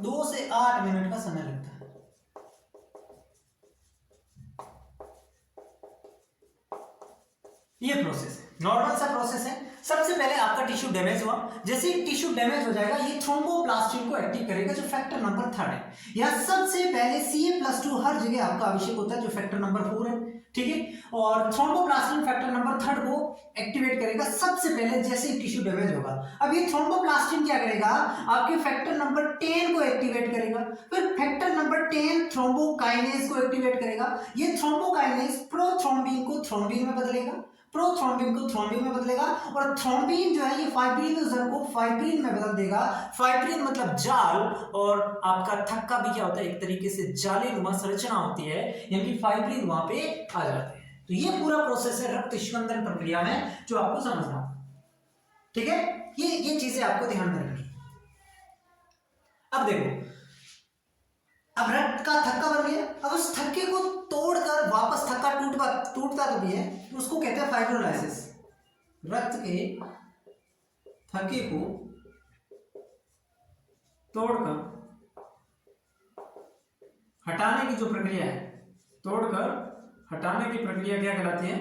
2 से 8 मिनट का समय लगता है। ये प्रोसेस है, नॉर्मल सा प्रोसेस है। सबसे पहले आपका टिश्यू डैमेज हुआ, जैसे ही टिश्यू डैमेज हो जाएगा ये थ्रोम्बोप्लास्टिन को एक्टिव करेगा, जो फैक्टर नंबर 3 है। यहां सबसे पहले Ca+2 हर जगह आपका आवश्यक होता है, जो फैक्टर नंबर 4 है, ठीक है। और थ्रोम्बोप्लास्टिन फैक्टर नंबर 3 को एक्टिवेट करेगा सबसे पहले जैसे ही टिश्यू डैमेज होगा। अब ये थ्रोम्बोप्लास्टिन क्या करेगा, आपके फैक्टर नंबर 10 को एक्टिवेट करेगा, फिर फैक्टर नंबर 10 थ्रोम्बोकाइनेज को एक्टिवेट करेगा। ये थ्रोम्बोकाइनेज प्रोथ्रोम्बिन को थ्रोम्बिन में बदलेगा, प्रोथ्रोम्बिन को थ्रोम्बिन में बदलेगा, और थ्रोम्बिन जो है ये फाइब्रिनोजन को फाइब्रिन में बदल देगा। फाइब्रिन मतलब जाल, और आपका थक्का भी क्या होता है, एक तरीके से जालीनुमा संरचना होती है, यानी कि फाइब्रिन वहां पे आ जाते हैं। तो ये पूरा प्रोसेस है रक्त स्कंदन प्रक्रिया में, जो आपको समझना, ठीक है। ये चीजें आपको ध्यान में रखनी। अब देखो, अब रक्त का थक्का बन गया, अब उस थक्के को तोड़कर वापस थक्का टूटता तो भी है, उसको कहते हैं फाइब्रोलाइसिस। रक्त के थक्के को तोड़कर हटाने की जो प्रक्रिया है, तोड़कर हटाने की प्रक्रिया क्या कहलाती है,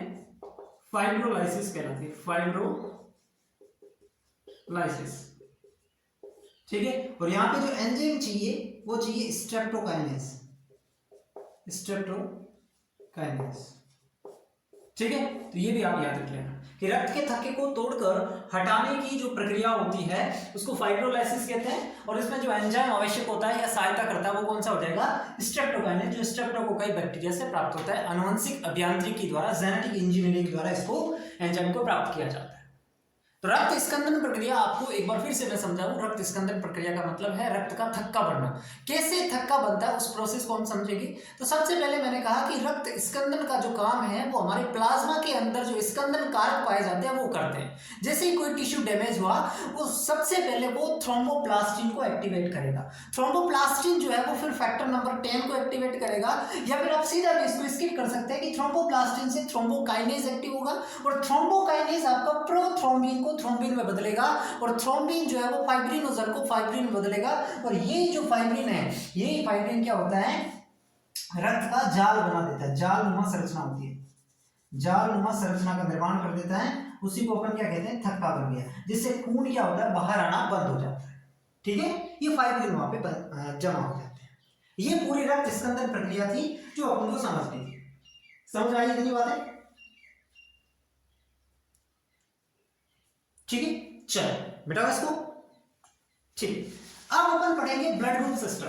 फाइब्रोलाइसिस कहलाती है, फाइब्रोलाइसिस, ठीक है। और यहां पे जो एंजाइम चाहिए वो चाहिए स्ट्रेप्टोकाइनेज, ठीक है। तो ये भी आप याद रख लेना कि रक्त के थक्के को तोड़कर हटाने की जो प्रक्रिया होती है उसको फाइब्रोलाइसिस कहते हैं। और इसमें जो एंजाइम आवश्यक होता है या सहायता करता है वो कौन सा हो जाएगा, स्ट्रेप्टोकाइनेज, जो स्ट्रेप्टोकोकाई बैक्टीरिया से प्राप्त होता है। आनुवंशिक अभियांत्रिकी द्वारा, जेनेटिक इंजीनियरिंग द्वारा इसको एंजाइम को प्राप्त किया जाता है। तो रक्त स्कंदन प्रक्रिया, आपको एक बार फिर से मैं समझाऊं, रक्त स्कंदन प्रक्रिया का मतलब है रक्त का थक्का बनना। कैसे थक्का बनता है उस प्रोसेस को हम समझेंगे। तो सबसे पहले मैंने कहा कि रक्त स्कंदन का जो काम है वो हमारे प्लाज्मा के अंदर जो स्कंदन कारक पाए जाते हैं वो करते हैं। जैसे ही कोई टिश्यू डैमेज हुआ, वो सबसे पहले वो थ्रोम्बोप्लास्टिन को एक्टिवेट करेगा। थ्रोम्बोप्लास्टिन जो है वो फिर फैक्टर नंबर 10 को एक्टिवेट करेगा, या फिर आप सीधा भी इसको स्किप कर सकते हैं कि थ्रोम्बोप्लास्टिन से थ्रोम्बोकाइनेज एक्टिव होगा, और थ्रोम्बोकाइनेज आपका प्रोथ्रोम्बिन को थ्रोम्बिन में बदलेगा, और थ्रोम्बिन जो है वो फाइब्रिनोजन को फाइब्रिन में बदलेगा। और ये जो फाइब्रिन है, यही फाइब्रिन क्या होता है, रक्त का जाल बना देता है। जालनुमा संरचना होती है, जालनुमा संरचना का निर्माण कर देता है। उसी को अपन क्या कहते हैं, थक्का बन गया, जिससे खून क्या होता है, बाहर आना बंद हो जाता है। ठीक है, ये फाइब्रिन वहां पे जमा हो जाते हैं। ये पूरी रक्त स्कंदन प्रक्रिया थी जो अपन को समझनी थी। समझ आई इतनी बातें? ठीक है, चलो बेटा इसको। ठीक, अब अपन पढ़ेंगे ब्लड ग्रुप सिस्टम।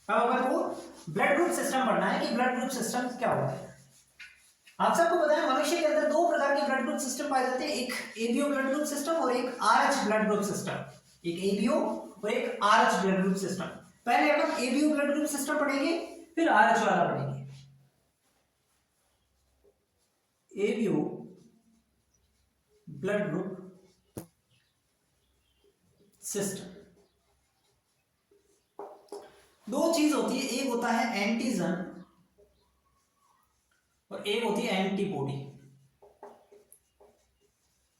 अब अपन को ब्लड ग्रुप सिस्टम पढ़ना है कि ब्लड ग्रुप सिस्टम क्या होता है। आप सबको पता है मनुष्य के अंदर दो प्रकार के ब्लड ग्रुप सिस्टम पाए जाते हैं, एक एबीओ ब्लड ग्रुप सिस्टम और एक आरएच ब्लड ग्रुप सिस्टम। एक एबीओ और एक आरएच ब्लड ग्रुप सिस्टम। पहले अपन एबीओ ब्लड ग्रुप सिस्टम पढ़ेंगे, फिर आरएच वाला पढ़ेंगे। एबीओ ब्लड ग्रुप सिस्टम, दो चीज होती है, एक होता है एंटीजन और एक होती है एंटीबॉडी।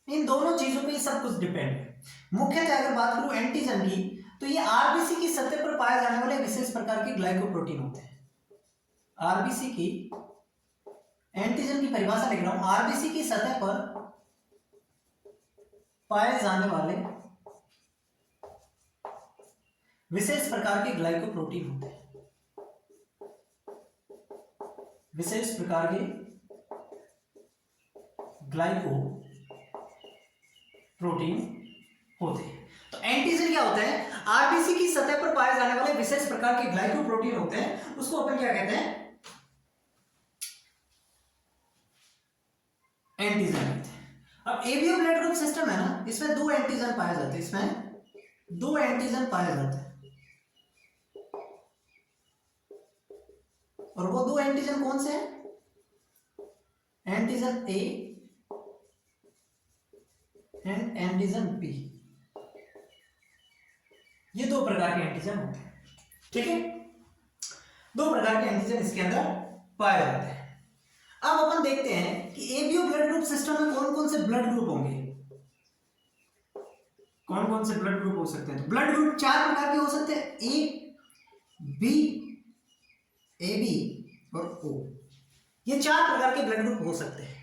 इन दोनों चीजों पे सब कुछ डिपेंड है। मुख्यतः अगर बात करूं एंटीजन की, तो ये आरबीसी की सतह पर पाए जाने वाले विशेष प्रकार के ग्लाइकोप्रोटीन होते हैं। आरबीसी की, एंटीजन की परिभाषा लिख रहा हूं, आरबीसी की सतह पर पाए जाने वाले विशेष प्रकार के ग्लाइकोप्रोटीन होते हैं, विशेष प्रकार के ग्लाइकोप्रोटीन होते हैं। तो एंटीजन क्या होता है, आरबीसी की सतह पर पाए जाने वाले विशेष प्रकार के ग्लाइकोप्रोटीन होते हैं, उसको अपन क्या कहते हैं, एंटीजन कहते हैं। अब एबीओ ब्लड ग्रुप सिस्टम है ना, इसमें दो एंटीजन पाए जाते हैं, इसमें दो एंटीजन पाए जाते हैं, और वो दो एंटीजन कौन से हैं, antigen A and antigen B. ये दो प्रकार के एंटीजन होते हैं। ठीक है, दो प्रकार के एंटीजन इसके अंदर पाए जाते हैं। अब अपन देखते हैं कि एबीओ ब्लड ग्रुप सिस्टम में कौन कौन से ब्लड ग्रुप होंगे, कौन कौन से ब्लड ग्रुप हो सकते हैं। तो ब्लड ग्रुप चार प्रकार के हो सकते हैं, ए, बी, ए बी और ओ। ये चार प्रकार के ब्लड ग्रुप हो सकते हैं।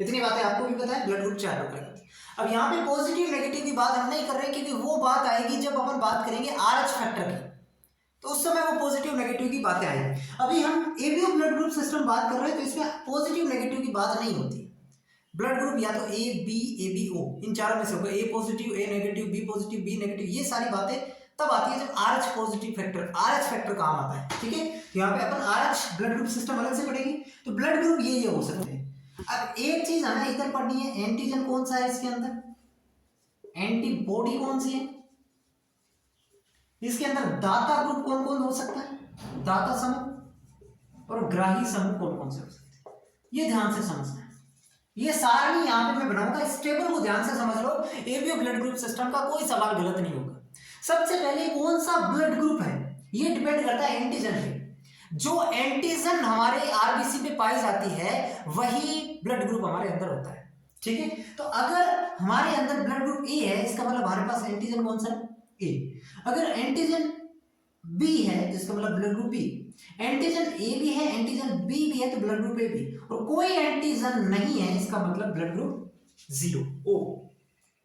इतनी बातें आपको भी पता है, ब्लड ग्रुप चार प्रकार के। अब यहाँ पे पॉजिटिव नेगेटिव की बात हम नहीं कर रहे, क्योंकि वो बात आएगी जब अपन बात करेंगे आरएच फैक्टर की, तो उस समय वो पॉजिटिव नेगेटिव की बातें आएंगी। अभी हम एबीओ ब्लड ग्रुप सिस्टम बात कर रहे हैं, तो इसमें पॉजिटिव नेगेटिव की बात नहीं होती। ब्लड ग्रुप या तो ए बी ए बी ओ, इन चारों में से होगा, A positive, A negative, B positive, B negative. ये सारी बातें तब आती है जब Rh positive factor, Rh factor काम आता है। ठीक है, यहाँ पे अपन आरएच ब्लड ग्रुप सिस्टम अलग से पढ़ेंगे। तो ब्लड ग्रुप ये हो सकते हैं। अब एक चीज हमें इधर पढ़नी है, एंटीजन कौन सा है इसके अंदर, एंटीबॉडी कौन सी है, इसके अंदर दाता ग्रुप कौन कौन हो सकता है, दाता समूह, और ग्राही समूह कौन कौन से हो सकते हैं। ये ध्यान से समझना है। ये सारणी यहाँ पे मैं बनाऊंगा, इस टेबल को ध्यान से समझ लो। एबीओ ब्लड ग्रुप सिस्टम का कोई सवाल गलत नहीं होगा। सबसे पहले कौन सा ब्लड ग्रुप है, ये डिपेंड करता है एंटीजन पे। जो एंटीजन हमारे आरबीसी पे पाई जाती है वही ब्लड ग्रुप हमारे अंदर होता है। ठीक है, तो अगर हमारे अंदर ब्लड ग्रुप ए है, इसका मतलब हमारे पास एंटीजन कौन सा है, ए। अगर एंटीजन बी है तो इसका मतलब blood group B. Antigen A भी है, एंटीजन बी भी है, तो ब्लड ग्रुप ए बी। और कोई एंटीजन नहीं है, इसका मतलब ब्लड ग्रुप 0 ओ,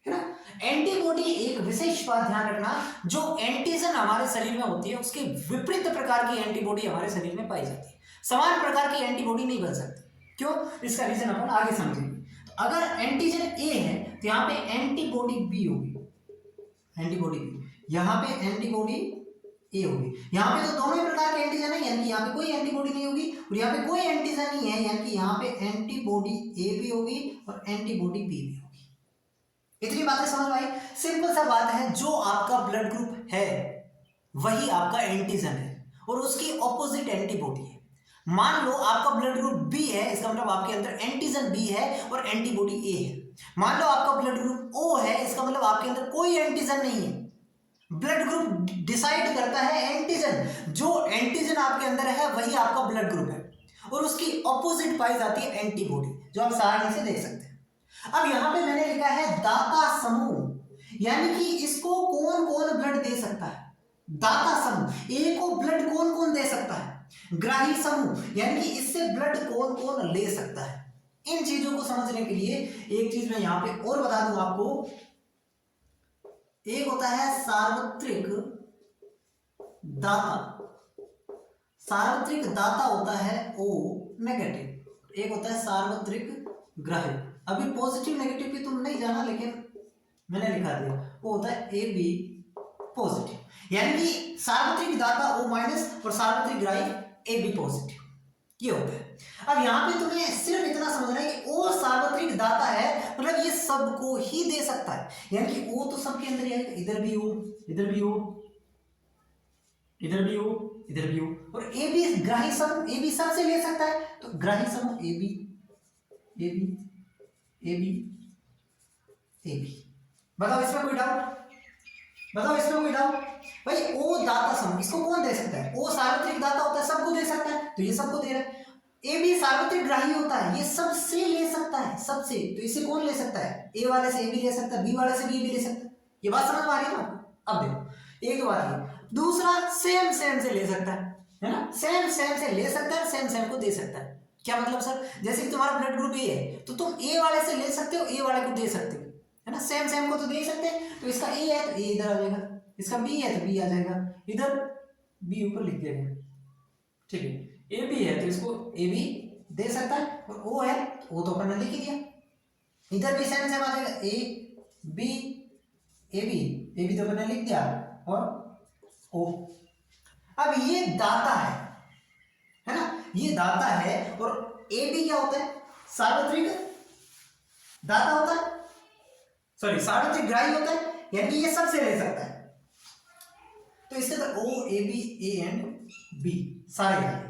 है ना। एंटीबॉडी एक विशेष बात ध्यान रखना, जो एंटीजन हमारे शरीर में होती है उसके विपरीत प्रकार की एंटीबॉडी हमारे शरीर में पाई जाती है। समान प्रकार की एंटीबॉडी नहीं बन सकती। क्यों, इसका रीजन अपन आगे समझेंगे। तो अगर एंटीजन ए है तो यहाँ पे एंटीबॉडी बी होगी, एंटीबॉडी बी, यहाँ पे एंटीबॉडी ए होगी। यहाँ पे तो दोनों ही प्रकार के एंटीजन है, यानी कि यहाँ पे कोई एंटीबॉडी नहीं होगी, और यहाँ पे कोई एंटीजन नहीं है, यानी कि यहाँ पे एंटीबॉडी ए भी होगी और एंटीबॉडी बी भी होगी। इतनी बातें समझ में आई? सिंपल सा बात है, जो आपका ब्लड ग्रुप है वही आपका एंटीजन है और उसकी ऑपोजिट एंटीबॉडी है। मान लो आपका ब्लड ग्रुप बी है, इसका मतलब आपके अंदर एंटीजन बी है और एंटीबॉडी ए है। मान लो आपका ब्लड ग्रुप ओ है, इसका मतलब आपके अंदर कोई एंटीजन नहीं है। ब्लड ग्रुप डिसाइड करता है एंटीजन, जो एंटीजन आपके अंदर है वही आपका ब्लड ग्रुप है और उसकी ऑपोजिट पाई जाती है एंटीबॉडी, जो आप सारणी से देख सकते हैं। अब यहां पे मैंने लिखा है दाता समूह, यानी कि इसको कौन कौन ब्लड दे सकता है। दाता समूह, ए को ब्लड कौन कौन दे सकता है। ग्राही समूह, यानी कि इससे ब्लड कौन कौन ले सकता है। इन चीजों को समझने के लिए एक चीज मैं यहां पे और बता दूं आपको, एक होता है सार्वत्रिक दाता, सार्वत्रिक दाता होता है O नेगेटिव, एक होता है सार्वत्रिक ग्राही। अभी पॉजिटिव नेगेटिव की तुम नहीं जाना, लेकिन मैंने लिखा दिया, वो होता है AB पॉजिटिव, यानी कि सार्वत्रिक दाता O माइनस और सार्वत्रिक ग्राही AB पॉजिटिव, ये होता है। अब यहाँ पे तुम्हें सिर्फ इतना समझना है कि O सार्वत्रिक दाता है, मतलब ये सबको ही दे सकता है, यानी कि O तो सबके अंदर ही है, इधर भी O, इधर भी O, इधर भी O, इधर भी O, और ए बी ग्राही समूह, ए बी सबसे ले सकता है, तो ग्राही समूह A B, A B, A B, A B. बताओ इसमें कोई डाउट, बताओ इसमें कोई डाउट? भाई ओ दाता समूह, इसको कौन दे सकता है? ओ सार्वत्रिक दाता होता है, सबको दे सकता है, तो ये सबको दे रहा है। ए बी सार्वत्रिक ग्राही होता है, ये सबसे ले सकता है, सबसे, तो इसे कौन ले सकता है? ए वाले से ए बी ले सकता है, बी वाले से बी भी ले सकता है। ये बात समझ में आ रही है ना? अब देखो, एक तो बात ये, दूसरा सेम सेम से ले सकता है ना, सेम सेम से ले सकता है, सेम सेम को दे सकता है। क्या मतलब सर? जैसे कि तुम्हारा ब्लड ग्रुप ए है, तो तुम ए वाले से ले सकते हो, ए वाले को दे सकते हो, है ना, सेम सेम को तो दे सकते हैं। तो इसका ए है तो ए इधर आ जाएगा, इसका बी है तो बी आ जाएगा, इधर बी ऊपर लिख दिया गया, ठीक है। ए बी है तो इसको ए बी दे सकता है, और ओ है तो ओ तो अपन ने लिख ही दिया, इधर भी सेम सेम आ जाएगा, ए बी, ए बी तो अपन ने लिख दिया, और ओ। अब ये दाता है ना, ये दाता है, और ए बी क्या होता है? सार्वत्रिक दाता होता है, सॉरी सार्वत्रिक ग्राही होता है, यानी ये सबसे ले सकता है। तो इसके अंदर O A B A and B सारे ग्राही।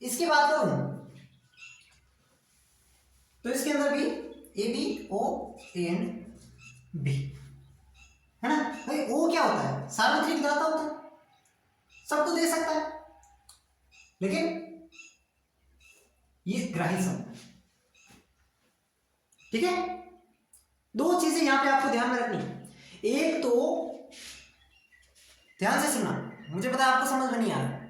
इसकी बात करूं तो इसके अंदर भी A B O A and B, है ना। भाई ओ क्या होता है? सार्वत्रिक दाता होता है, सबको दे सकता है, लेकिन ये ग्राही समूह, ठीक है। दो चीजें यहां पे आपको ध्यान में रखनी है। एक तो ध्यान से सुनना, मुझे पता है आपको समझ में नहीं आ रहा।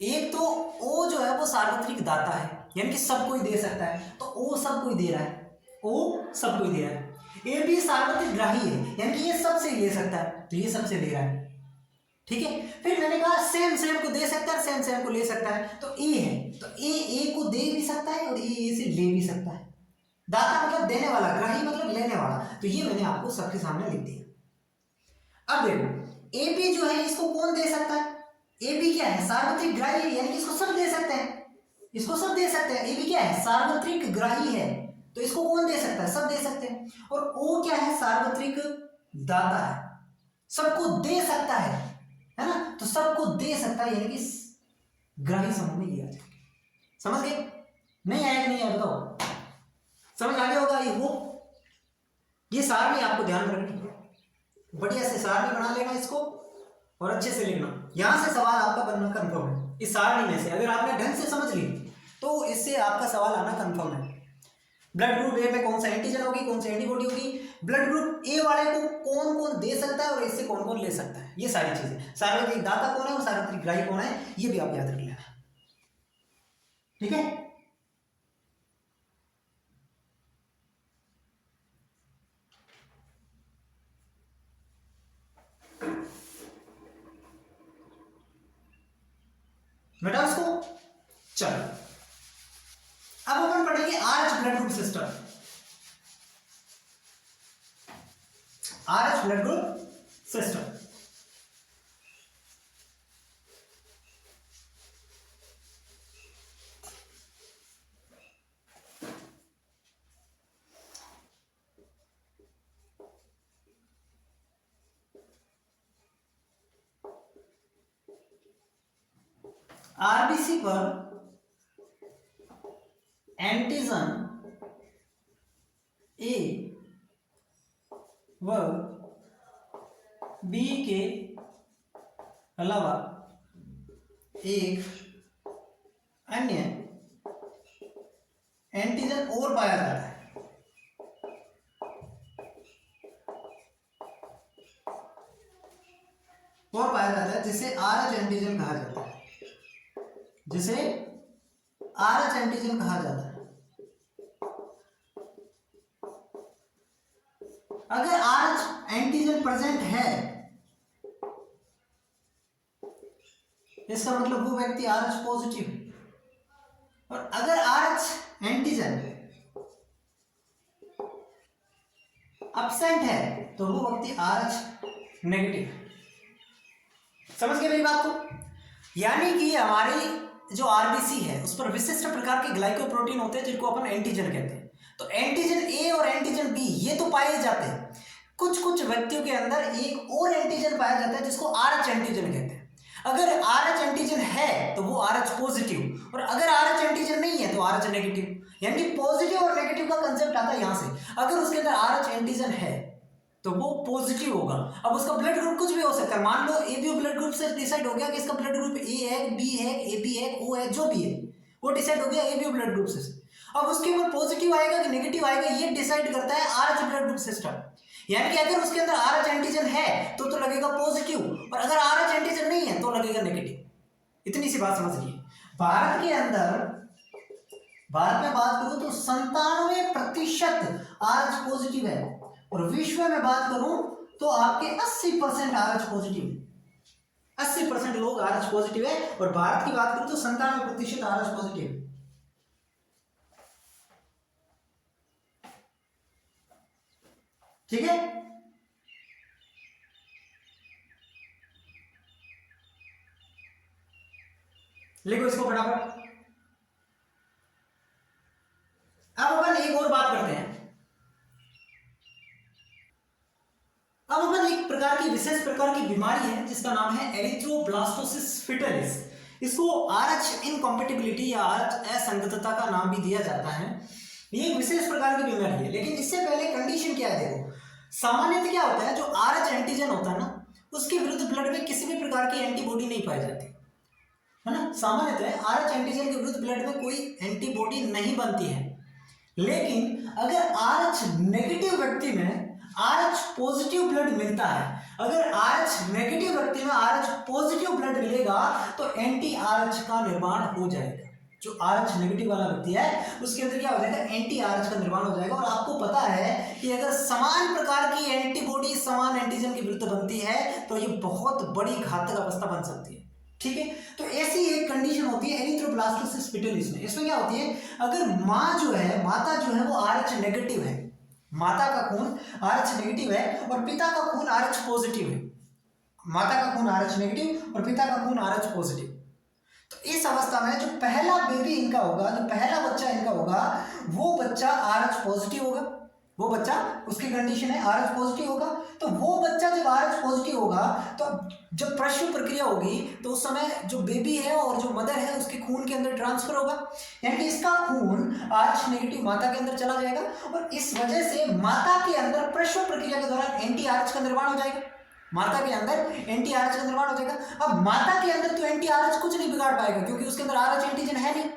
एक तो ओ जो है वो सार्वत्रिक दाता है, यानी कि सबको ही दे सकता है, तो ओ सबको ही दे रहा है, ओ सबको ही दे रहा है। ए भी सार्वत्रिक ग्राही है, यानी कि ये सबसे ही ले सकता है, तो ये सबसे ले रहा है, ठीक है। फिर मैंने कहा सेम सेम को दे सकता है, सेम सेम को ले सकता है, तो ए है तो ए को दे भी सकता है और ए से ले भी सकता है। दाता मतलब देने वाला, ग्राही मतलब लेने वाला, तो ये मैंने आपको सबके सामने लिख दिया। अब देखो ए बी जो है इसको कौन दे सकता है? ए बी क्या है? सार्वत्रिक ग्राही है, यानी कि इसको सब दे सकते हैं, इसको सब दे सकते हैं। ए बी क्या है? सार्वत्रिक ग्राही है, तो इसको कौन दे सकता है? सब दे सकते हैं। और ओ क्या है? सार्वत्रिक दाता है, सबको दे सकता है ना, तो सबको दे सकता है, यानी कि ग्राही समूह में लिया जाए। समझ गए? नहीं आया कि नहीं आया बताओ? समझ आ गया होगा ये वो। ये सारणी आपको ध्यान में रखनी है, बढ़िया से सारणी बना लेना इसको और अच्छे से लिखना। यहां से सवाल आपका बनना कंफर्म है। इस सारणी में से अगर आपने ढंग से समझ ली तो इससे आपका सवाल आना कंफर्म है। ब्लड ग्रुप ए में कौन सा एंटीजन होगी, कौन सी एंटीबॉडी होगी, ब्लड ग्रुप ए वाले को कौन कौन दे सकता है और इससे कौन कौन ले सकता है, ये सारी चीजें। सार्वत्रिक दाता कौन है और सार्वत्रिक ग्राही कौन है, ये भी आप याद रख लेना, ठीक है। बेटा उसको चलो अब अपन पढ़ेंगे RH blood group system. RH blood group system RBC पर एंटीजन ए व बी के अलावा एक अन्य एंटीजन और पाया जाता है, और पाया जाता है जिसे आरएच एंटीजन कहा जाता है, जिसे आरएच एंटीजन कहा जाता है। अगर आरएच एंटीजन प्रेजेंट है, इसका मतलब वो व्यक्ति आरएच पॉजिटिव है, और अगर आरएच एंटीजन एब्सेंट है तो वो व्यक्ति आरएच नेगेटिव है। समझ गए मेरी बात को? यानी कि हमारी जो आरबीसी है उस पर विशिष्ट प्रकार के ग्लाइकोप्रोटीन होते हैं जिनको अपन एंटीजन कहते हैं। तो एंटीजन ए और एंटीजन बी ये तो पाए जाते हैं, कुछ कुछ व्यक्तियों के अंदर एक और एंटीजन पाया जाता है जिसको आरएच एंटीजन कहते हैं। अगर आरएच एंटीजन है तो वो आरएच पॉजिटिव, और अगर आरएच एंटीजन नहीं है तो आरएच नेगेटिव। यानी कि पॉजिटिव और नेगेटिव का कंसेप्ट आता है यहां से। अगर उसके अंदर आरएच एंटीजन है तो वो पॉजिटिव होगा। अब उसका ब्लड ग्रुप कुछ भी हो सकता है, मान लो एबीओ ब्लड ग्रुप से डिसाइड हो गया कि इसका ब्लड ग्रुप ए है, बी है, एबी है, ओ है, जो भी है वो डिसाइड हो गया एबीओ ब्लड ग्रुप से। अब उसके ऊपर पॉजिटिव आएगा कि नेगेटिव आएगा ये डिसाइड करता है आरएच ब्लड ग्रुप सिस्टम। यानी कि अगर उसके अंदर आरएच एंटीजन है तो लगेगा पॉजिटिव, और अगर आरएच एंटीजन नहीं है तो लगेगा नेगेटिव। इतनी सी बात समझ लीजिए। भारत के अंदर, भारत में बात करूं तो 97% आरएच पॉजिटिव है, और विश्व में बात करूं तो आपके 80% आरएच पॉजिटिव है। 80% लोग आरएच पॉजिटिव है, और भारत की बात करूं तो 97% आरएच पॉजिटिव है। ठीक है, लिखो इसको फटाफट। अब अपन एक और बात करते हैं। अब अपन एक प्रकार की विशेष प्रकार की बीमारी है जिसका नाम है एरिथ्रोब्लास्टोसिस फिटलिस। इसको आरएच इनकॉम्पेटिबिलिटी या आरएच असंगतता का नाम भी दिया जाता है। ये एक विशेष प्रकार की बीमारी है, लेकिन इससे पहले कंडीशन क्या है देखो। सामान्यतः क्या होता है, जो आरएच एंटीजन होता है ना, उसके विरुद्ध ब्लड में किसी भी प्रकार की एंटीबॉडी नहीं पाई जाती है ना। सामान्यतः आरएच एंटीजन के विरुद्ध ब्लड में कोई एंटीबॉडी नहीं बनती है। लेकिन अगर आरएच नेगेटिव व्यक्ति में आरएच पॉजिटिव ब्लड मिलता है, अगर आरएच नेगेटिव व्यक्ति में आरएच पॉजिटिव ब्लड मिलेगा तो एंटी आरएच का निर्माण हो जाएगा। जो आरएच नेगेटिव वाला व्यक्ति है उसके अंदर क्या हो जाएगा, एंटी आरएच का निर्माण हो जाएगा। और आपको पता है कि अगर समान प्रकार की एंटीबॉडी समान एंटीजन के विरुद्ध बनती है तो ये बहुत बड़ी घातक अवस्था बन सकती है। ठीक है, तो ऐसी एक कंडीशन होती है एरिथ्रोब्लास्टोसिस फिटलिस में। इसमें क्या होती है, अगर माँ जो है, माता जो है वो आरएच नेगेटिव है, माता का खून आरएच नेगेटिव है और पिता का खून आरएच पॉजिटिव है। माता का खून आरएच नेगेटिव और पिता का खून आरएच पॉजिटिव। तो इस अवस्था में जो पहला बेबी इनका होगा, जो पहला बच्चा इनका होगा, वो बच्चा आरएच पॉजिटिव होगा। वो बच्चा, उसकी कंडीशन है आरएच पॉजिटिव होगा। तो वो बच्चा जब आरएच पॉजिटिव होगा तो जब प्रसव प्रक्रिया होगी तो उस समय जो बेबी है और जो मदर है उसके खून के अंदर ट्रांसफर होगा। यानी कि इसका खून आरएच नेगेटिव माता के अंदर चला जाएगा, और इस वजह से माता के अंदर प्रसव प्रक्रिया के दौरान एंटी आरएच का निर्माण हो जाएगा। माता के अंदर एंटी आरएच का निर्माण हो जाएगा। अब माता के अंदर तो एंटी आरएच कुछ नहीं बिगाड़ पाएगा क्योंकि उसके अंदर आरएच एंटीजन है नहीं।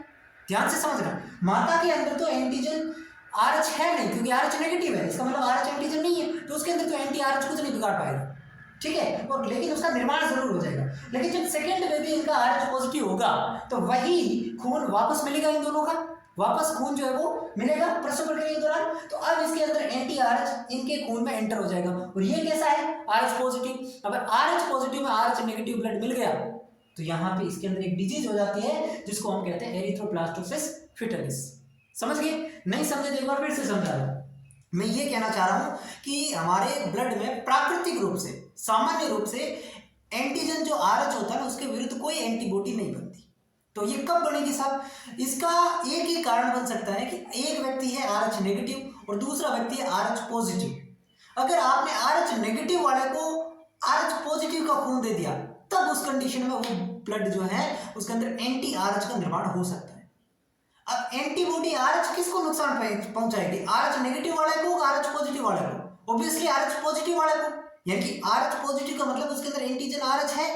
ध्यान से समझना, माता के अंदर तो एंटीजन आरएच है नहीं क्योंकि आरएच नेगेटिव है, इसका मतलब आरएच एंटीजन नहीं है, तो उसके अंदर तो एंटी आरएच कुछ नहीं बिगाड़ पाएगा। ठीक है, और लेकिन उसका निर्माण जरूर हो जाएगा। लेकिन जब सेकेंड बेबी इनका आरएच पॉजिटिव होगा तो वही खून वापस मिलेगा, इन दोनों का वापस खून जो है वो मिलेगा प्रसव प्रक्रिया के दौरान। तो अब इसके अंदर एंटी आरएच इनके खून में एंटर हो जाएगा। और ये कैसा है, आरएच पॉजिटिव। अगर आरएच पॉजिटिव में आरएच नेगेटिव ब्लड मिल गया तो यहाँ पे इसके अंदर एक डिजीज हो जाती है जिसको हम कहते हैं एरिथ्रोब्लास्टोसिस फिटलिस। समझ गए? नहीं समझे तो एक बार फिर से समझा रहा हूं। मैं ये कहना चाह रहा हूं कि हमारे ब्लड में प्राकृतिक रूप से, सामान्य रूप से एंटीजन जो आरएच होता है ना, उसके विरुद्ध कोई एंटीबॉडी नहीं बनती। तो ये कब बनेगी साहब? इसका एक ही कारण बन सकता है कि एक व्यक्ति है आरएच नेगेटिव और दूसरा व्यक्ति है आरएच पॉजिटिव। अगर आपने आरएच नेगेटिव वाले को आरएच पॉजिटिव का खून दे दिया तब उस कंडीशन में वो ब्लड जो है उसके अंदर एंटी आरएच का निर्माण हो सकता है। अब एंटीबॉडी आरएच किसको नुकसान पहुंचाएगी? आरएच नेगेटिव वाले को, आरएच पॉजिटिव वाले को? ऑब्वियसली आरएच पॉजिटिव वाले को, यानी कि आरएच पॉजिटिव का मतलब उसके अंदर एंटीजन आरएच है।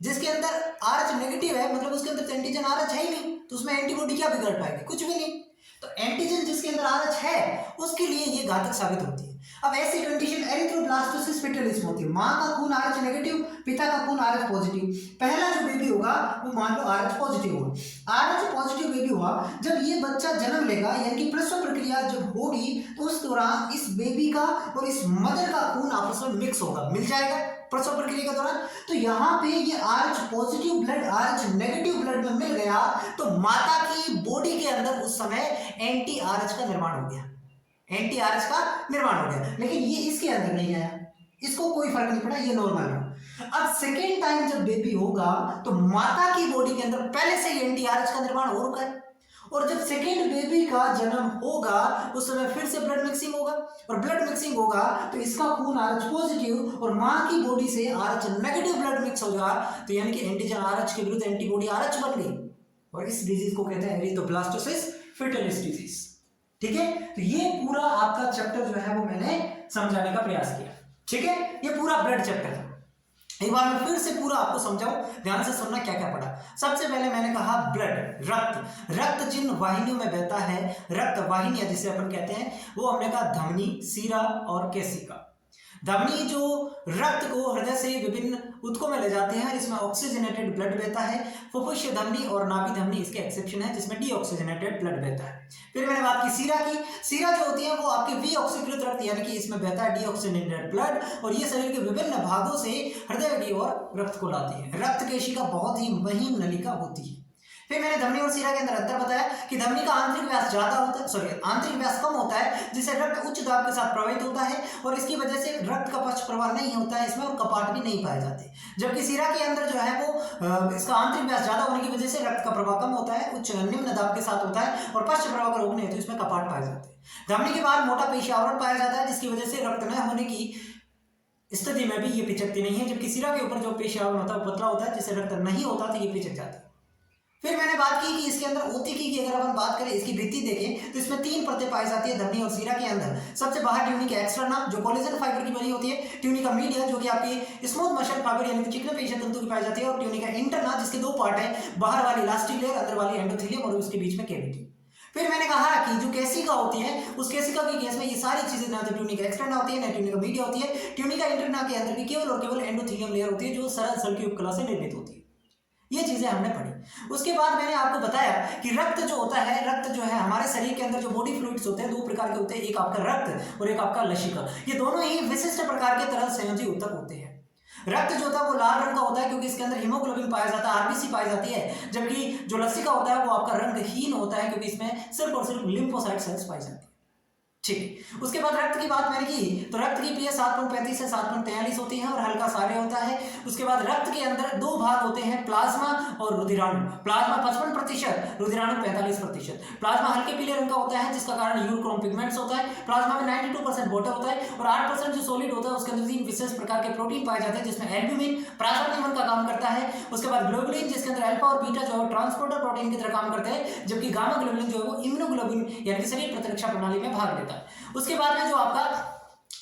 जिसके अंदर आरएच नेगेटिव है मतलब उसके अंदर तो एंटीजन आरएच है ही नहीं, तो उसमें एंटीबॉडी क्या बिगड़ पाएगी? कुछ भी नहीं। तो एंटीजन जिसके अंदर आरएच है उसके लिए ये घातक साबित होती है। अब ऐसी कंडीशन एरिथ्रोब्लास्टोसिस फेटालिस में होती है। मां का खून आरएच नेगेटिव, पिता का खून आरएच पॉजिटिव। पहला जो बेबी होगा वो मान लो आरएच पॉजिटिव होगा। आरएच पॉजिटिव बेबी हुआ, जब ये बच्चा जन्म लेगा यानी कि प्रसव प्रक्रिया जब होगी तो उस दौरान इस बेबी का और इस मदर का खून आपस में मिक्स होगा, मिल जाएगा प्रसव प्रक्रिया के दौरान। तो यहाँ पे ये RH positive blood RH negative blood में मिल गया तो माता की बॉडी के अंदर उस समय एंटी आरएच का निर्माण हो गया, एंटी आरएच का निर्माण हो गया। लेकिन ये इसके अंदर नहीं आया, इसको कोई फर्क नहीं पड़ा, ये नॉर्मल रहा। अब सेकेंड टाइम जब बेबी होगा तो माता की बॉडी के अंदर पहले से ही एंटी आरएच का निर्माण हो रखा है, और जब सेकेंड बेबी का जन्म होगा उस समय फिर से ब्लड मिक्सिंग होगा, और ब्लड मिक्सिंग होगा तो इसका खून आरएच पॉजिटिव और मां की बॉडी से आरएच नेगेटिव ब्लड मिक्स होगा, तो यानी कि एंटीजन आरएच के विरुद्ध एंटीबॉडी आरएच बन गई, और इस डिजीज को कहते हैं एरिथ्रोब्लास्टोसिस फेटालिस डिजीज। ठीक है, तो ये पूरा आपका चैप्टर जो है वो मैंने समझाने का प्रयास किया। ठीक है, ये पूरा ब्लड चैप्टर था। एक बार मैं फिर से पूरा आपको समझाऊं, ध्यान से सुनना क्या क्या पढ़ा। सबसे पहले मैंने कहा ब्लड, रक्त। रक्त जिन वाहिनियों में बहता है, रक्त वाहिनियां जिसे अपन कहते हैं, वो हमने कहा धमनी, सीरा और केशिका। धमनी जो रक्त को हृदय से विभिन्न ऊतकों में ले जाते हैं, इसमें ऑक्सीजनेटेड ब्लड बहता है। फुफ्फुसीय धमनी और नाभि धमनी इसके एक्सेप्शन है, जिसमें डीऑक्सीजनेटेड ब्लड बहता है। फिर मैंने बात की सीरा की। सीरा जो होती है वो आपकी विऑक्सीकृत रक्त, यानी कि इसमें बहता है डीऑक्सीजनेटेड ब्लड, और ये शरीर के विभिन्न भागों से हृदय की ओर रक्त को लाती है। रक्त केशिका बहुत ही महीन नलिका होती है। फिर मैंने धमनी और सीरा के अंदर अंतर बताया कि धमनी का आंतरिक व्यास ज्यादा होता है, सॉरी आंतरिक व्यास कम होता है, जिससे रक्त उच्च दाब के साथ प्रवाहित होता है, और इसकी वजह से रक्त का पक्ष प्रवाह नहीं होता है इसमें, और कपाट भी नहीं पाए जाते। जबकि सीरा के अंदर जो है वो इसका आंतरिक व्यास ज्यादा होने की वजह से रक्त का प्रवाह कम होता है, उच्च निम्न दाब के साथ होता है, और पश्च प्रवाह को रोकने हेतु इसमें कपाट पाए जाते हैं। धमनी के बाद मोटा पेशी आवरण पाया जाता है, जिसकी वजह से रक्त न होने की स्थिति में भी ये पिचकती नहीं है, जबकि सीरा के ऊपर जो पेशी आवरण होता है वो पतला होता है, जिससे रक्त नहीं होता तो ये पिचक जाता है। फिर मैंने बात की कि इसके अंदर ओतिकी की अगर अपन बात करें, इसकी भित्ति देखें तो इसमें 3 परतें पाई जाती है धमनी और सीरा के अंदर। सबसे बाहर ट्यूनिका एक्सटर्ना जो कोलेजन फाइबर की बनी होती है, ट्यूनिका मीडिया जो कि आपकी स्मूथ मसल फाइबर यानी कि चिकने पेशी तंतु की पाई जाती है, और ट्यूनिका इंटरना जिसके 2 पार्ट है, बाहर वाली इलास्टिक लेयर, अंदर वाली एंडोथेलियम, और उसके बीच में कैविटी। फिर मैंने कहा कि जो केशिका होती है उस केशिका की केस में ये सारी चीजें ना तो ट्यूनिका एक्सटर्ना होती है ना ट्यूनिका मीडिया होती है। ट्यूनिका इंटरना के अंदर भी केवल और केवल एंडोथेलियम लेयर होती है जो सरल सल की उपकला से निर्मित होती है। ये चीजें हमने पढ़ी। उसके बाद मैंने आपको बताया कि रक्त जो होता है, रक्त जो है हमारे शरीर के अंदर जो बॉडी फ्लूइड्स होते हैं 2 प्रकार के होते हैं, एक आपका रक्त और एक आपका लसिका। ये दोनों ही विशिष्ट प्रकार के तरल संयोजी ऊतक होते हैं। रक्त जो होता है वो लाल रंग का होता है क्योंकि इसके अंदर हीमोग्लोबिन पाया जाता है, आरबीसी पाई जाती है, जबकि जो लसिका होता है वो आपका रंगहीन होता है क्योंकि इसमें सिर्फ और सिर्फ लिम्फोसाइट सेल्स पाई जाती है। ठीक है, उसके बाद रक्त की बात मैंने की तो रक्त की पीएच 7.35 से 7.43 होती है और हल्का सारे होता है। उसके बाद रक्त के अंदर 2 भाग होते हैं, प्लाज्मा और रुधिराणु। प्लाज्मा 55%, रुधिराणु 45%। प्लाज्मा हल्के पीले रंग का होता है जिसका कारण यूरोक्रोम पिगमेंट्स होता है। प्लाज्मा में 92% वाटर होता है और 8% जो सॉलिड होता है उसके अंदर 3 विशेष प्रकार के प्रोटीन पाए जाते हैं जिसमें एल्ब्यूमिन प्लाज्मा नियमन का काम करता है। उसके बाद ग्लोबुलिन जिसके अंदर अल्फा और बीटा जो है ट्रांसपोर्टर प्रोटीन की तरह काम करते हैं, जबकि गामा ग्लोबुलिन जो है वो इम्यूनोग्लोबुलिन यानी कि शरीर प्रतिरक्षा प्रणाली में भाग लेता है। उसके बाद में जो आपका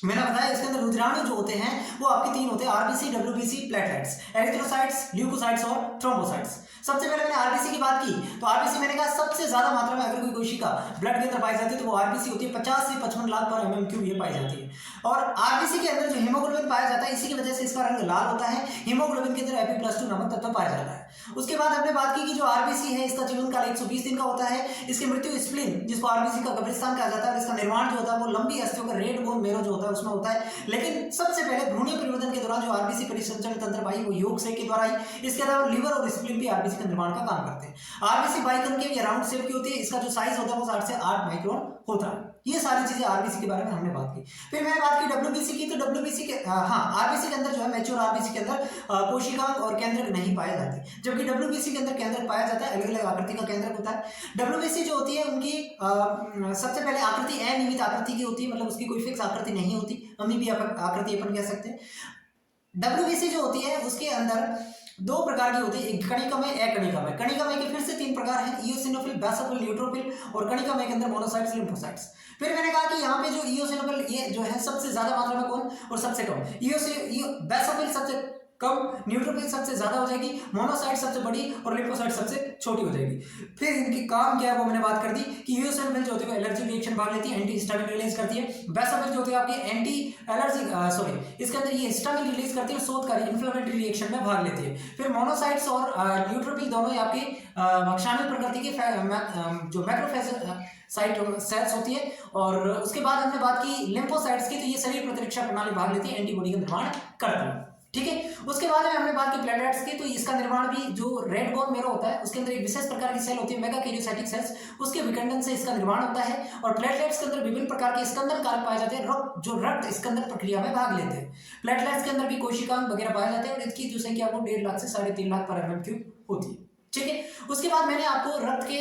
मैंने बताया इसके अंदर रुधिराणु जो होते हैं वो आपके 3 होते हैं, RBC, WBC, platelets, erythrocytes, leukocytes और थ्रोम्बोसाइट्स। सबसे पहले मैंने आरबीसी की बात की तो आरबीसी मैंने कहा सबसे ज्यादा मात्रा में अगर कोई कोशिका ब्लड के अंदर पाई जाती है तो वो आरबीसी होती है, 50 से 55 लाख पर mm³ ये पाई जाती है। और आरबीसी के अंदर जो हीमोग्लोबिन पाया जाता है इसी की वजह से इसका रंग लाल होता है। हीमोग्लोबिन के अंदर Ap+2 नामक तत्व पाया जाता है। उसके बाद हमने बात की कि जो आरबीसी है इसका जीवन काल 120 दिन का होता है। इसकी मृत्यु स्प्लीन जिसको आरबीसी का कब्रिस्तान कहा जाता है, इसका निर्माण जो होता है वो लंबी अस्थियों का रेड बोन मेरो जो होता है उसमें होता है। लेकिन सबसे पहले भ्रूणीय परिवर्तन के दौरान जो आरबीसी परिसंचरण तंत्र पाई वो योग से के द्वारा आई। इसके अलावा लिवर और स्प्लीन भी आरबीसी के निर्माण का काम करते हैं। आरबीसी बाइकॉन्केव या राउंड शेप की होती है, इसका जो साइज होता है वो 7 से 8 माइक्रोन होता है। ये सारी चीजें आरबीसी के बारे में हमने बात की। फिर मैंने बात की डब्ल्यूबीसी की तो डब्ल्यूबीसी के आरबीसी के अंदर जो है मैच्योर आरबीसी के अंदर कोशिकांग और केंद्रक नहीं पाए जाते, जबकि डब्ल्यूबीसी के अंदर केंद्रक पाया जाता है, अलग अलग आकृति का केंद्रक होता है। डब्ल्यूबीसी जो होती है उनकी सबसे पहले आकृति अनियमित आकृति की होती है, मतलब उसकी कोई फिक्स आकृति नहीं होती, अमीबी आकृति अपन कह सकते हैं। डब्ल्यूबीसी जो होती है उसके अंदर दो प्रकार की होती है, एक कणिकामय, एक कणिकामय। कणिकामय के फिर से तीन प्रकार हैं, इओसिनोफिल, बेसोफिल, न्यूट्रोफिल, और कणिकामय के अंदर मोनोसाइट्स, लिम्फोसाइट्स। फिर मैंने कहा कि यहाँ पे जो इओसिनोफिल ये जो है सबसे ज्यादा मात्रा में कौन और सबसे कम, बेसोफिल सबसे कम, न्यूट्रोफिल सबसे ज्यादा हो जाएगी, मोनोसाइट सबसे बड़ी और लिम्फोसाइट सबसे छोटी हो जाएगी। फिर इनकी काम क्या है वो मैंने बात कर दी कि इओसिनोफिल जो होती है एलर्जी रिएक्शन भाग लेती है, एंटी हिस्टामिन रिलीज करती है। बेसोफिल जो होती है आपकी एंटी एलर्जी सॉरी इसके अंदर ये हिस्टामिन रिलीज करती है, शोधकारी इन्फ्लेमेटरी रिएक्शन में भाग लेती है। फिर मोनोसाइट्स और न्यूट्रोफिल दोनों ही आपकी शामिल प्रकृति के जो मैक्रोफेगोसाइट सेल्स होती है। और उसके बाद हमने बात की लिम्फोसाइट्स की, तो ये शरीर प्रतिरक्षा प्रणाली भाग लेती है, एंटीबॉडी का निर्माण करती है। ठीक है, उसके बाद में हमने बात की प्लेटलेट्स की, तो इसका निर्माण भी जो रेड बोन मेरो होता है उसके अंदर एक विशेष प्रकार की सेल होती है मेगाकैरियोसाइटिक सेल्स, उसके विखंडन से इसका निर्माण होता है। और प्लेटलेट्स के अंदर विभिन्न प्रकार के स्कंदन कारक पाए जाते हैं जो रक्त स्कंदन प्रक्रिया में भाग लेते हैं। प्लेटलेट्स के अंदर भी कोशिकांग वगैरह पाए जाते हैं और इसकी जो संख्या वो 1.5 लाख से 3.5 लाख पर mm³ होती है। ठीक है, उसके बाद मैंने आपको रक्त के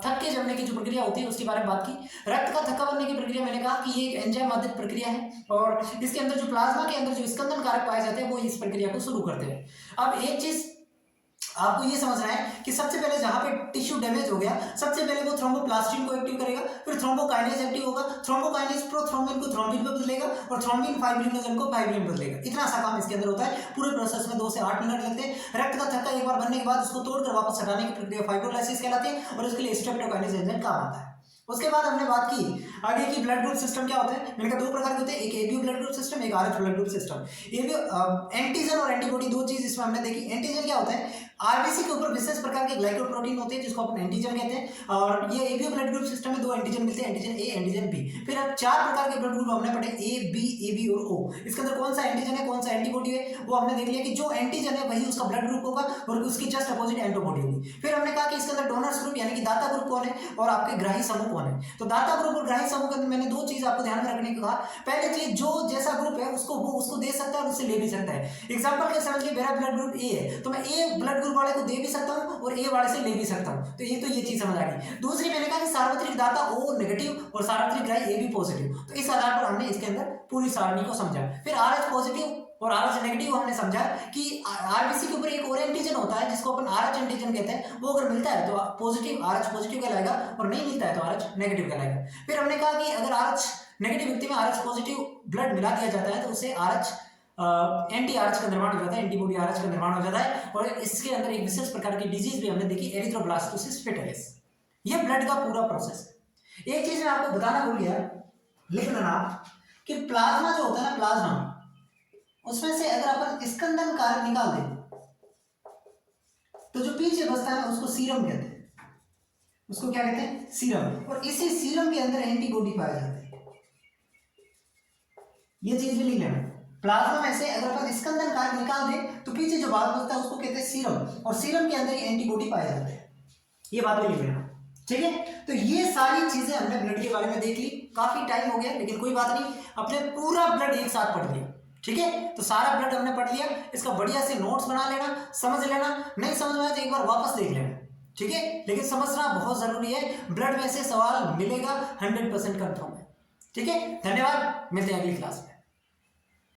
थक्के जमने की जो प्रक्रिया होती है उसके बारे में बात की। रक्त का थक्का बनने की प्रक्रिया मैंने कहा कि ये एक एंजाइम आधारित प्रक्रिया है और इसके अंदर जो प्लाज्मा के अंदर जो स्कंदन कारक पाए जाते हैं वो इस प्रक्रिया को शुरू करते हैं। अब एक चीज आपको ये समझना है कि सबसे पहले जहां पे टिश्यू डैमेज हो गया, सबसे पहले वो थ्रोम्बोप्लास्टिन को एक्टिव करेगा, फिर थ्रोम्बोकाइनेज एक्टिव होगा, थ्रोम्बोकाइनेज प्रोथ्रोम्बिन को थ्रोम्बिन में बदलेगा और थ्रोम्बिन फाइब्रिनोजन को फाइब्रिन में बदलेगा। इतना सा काम इसके अंदर होता है। पूरे प्रोसेस में 2 से 8 मिनट लगते हैं। रक्त का थक्का एक बार बनने के बाद उसको तोड़कर वापस हटाने की प्रक्रिया फाइब्रोलाइसिस कहलाती है और इसके लिए स्ट्रेप्टोकाइनेज एंजाइम काम आता है। उसके बाद हमने बात की आगे की ब्लड ग्रुप सिस्टम क्या होता है। मैंने कहा 2 प्रकार के होते हैं, एक एबीओ ब्लड ग्रुप सिस्टम, एक RH blood group system. ABO antigen और एंटीबॉडी 2 चीज इसमें हमने देखी। एंटीजन क्या होता है, आरबीसी के ऊपर विशेष प्रकार के ग्लाइकोप्रोटीन होते हैं जिसको अपन एंटीजन कहते हैं। और ये एबीओ ब्लड ग्रुप सिस्टम में 2 एंटीजन मिलते हैं, एंटीजन ए, एंटीजन बी। फिर अब 4 प्रकार के ब्लड ग्रुप हमने पढ़े, ए, बी, एबी और ओ। इसके अंदर कौन सा एंटीजन है, कौन सा एंटीबॉडी है, वो हमने देख लिया कि जो एंटीजन है वही उसका ब्लड ग्रुप होगा और उसकी जस्ट अपोजिट एंटीबॉडी होगी। फिर हमने कहा कि इसके अंदर डोनर्स ग्रुप यानी कि दाता ग्रुप कौन है और आपके ग्राही समूह कौन है। तो दाता ग्रुप और ग्राही समूह के अंदर मैंने 2 चीज आपको ध्यान में रखने को कहा। पहली चीज, जो जैसा ग्रुप है उसको वो उसको दे सकता है और उससे ले भी सकता है। एग्जांपल के समझिए मेरा ब्लड ग्रुप ए है तो मैं ए ब्लड ग्रुप वाले को दे भी सकता हूं और ए वाले से ले भी सकता हूं। तो ये चीज समझ आ गई। दूसरी मैंने कहा कि सार्वत्रिक दाता ओ नेगेटिव और सार्वत्रिक ग्राही ए बी पॉजिटिव। तो इस आधार पर हमने इसके अंदर पूरी सारणी को समझा। फिर आरएच पॉजिटिव और आरएच नेगेटिव हमने समझा कि आरबीसी के ऊपर एक और एंटीजन होता है जिसको अपन आरएच एंटीजन कहते हैं। वो अगर मिलता है तो पॉजिटिव आरएच पॉजिटिव कहलाएगा और नहीं मिलता है तो आरएच नेगेटिव कहलाएगा। फिर हमने कहा कि अगर आरएच नेगेटिव व्यक्ति में आरएच पॉजिटिव ब्लड मिला दिया जाता है तो उससे आरएच एंटी आरएच का निर्माण हो जाता है, एंटीबॉडी आरएच का निर्माण हो जाता है। और इसके अंदर एक विशेष प्रकार की डिजीज भी हमने देखी, एरिथ्रोब्लास्टोसिस फेटालिस। ये ब्लड का पूरा प्रोसेस। एक चीज मैं आपको बताना भूल गया, लिख लेना कि प्लाज्मा जो होता है ना, प्लाज्मा उसमें से अगर अपन स्कंदन कारक निकाल दें तो जो पीछे बचता है उसको सीरम कहते हैं। उसको क्या कहते हैं, सीरम। और इसी सीरम के अंदर एंटीबॉडी पाए जाते हैं। ये चीज भी लिख लेना। प्लाज्मा में से अगर अपन स्कंदन कारक निकाल दें तो पीछे जो भाग बचता है उसको कहते हैं सीरम और सीरम के अंदर ही एंटीबॉडी पाए जाते हैं। ये बात भी लिख लेना। ठीक है, तो ये सारी चीजें हमने ब्लड के बारे में देख ली। काफी टाइम हो गया लेकिन कोई बात नहीं, अपने पूरा ब्लड एक साथ पढ़ लिया। ठीक है, तो सारा ब्लड हमने पढ़ लिया। इसका बढ़िया से नोट्स बना लेना, समझ लेना। नहीं समझ में आया तो एक बार वापस देख लेना। ठीक है, लेकिन समझना बहुत जरूरी है। ब्लड में से सवाल मिलेगा 100% कंफर्म है। ठीक है, धन्यवाद, मिलते हैं अगली क्लास में।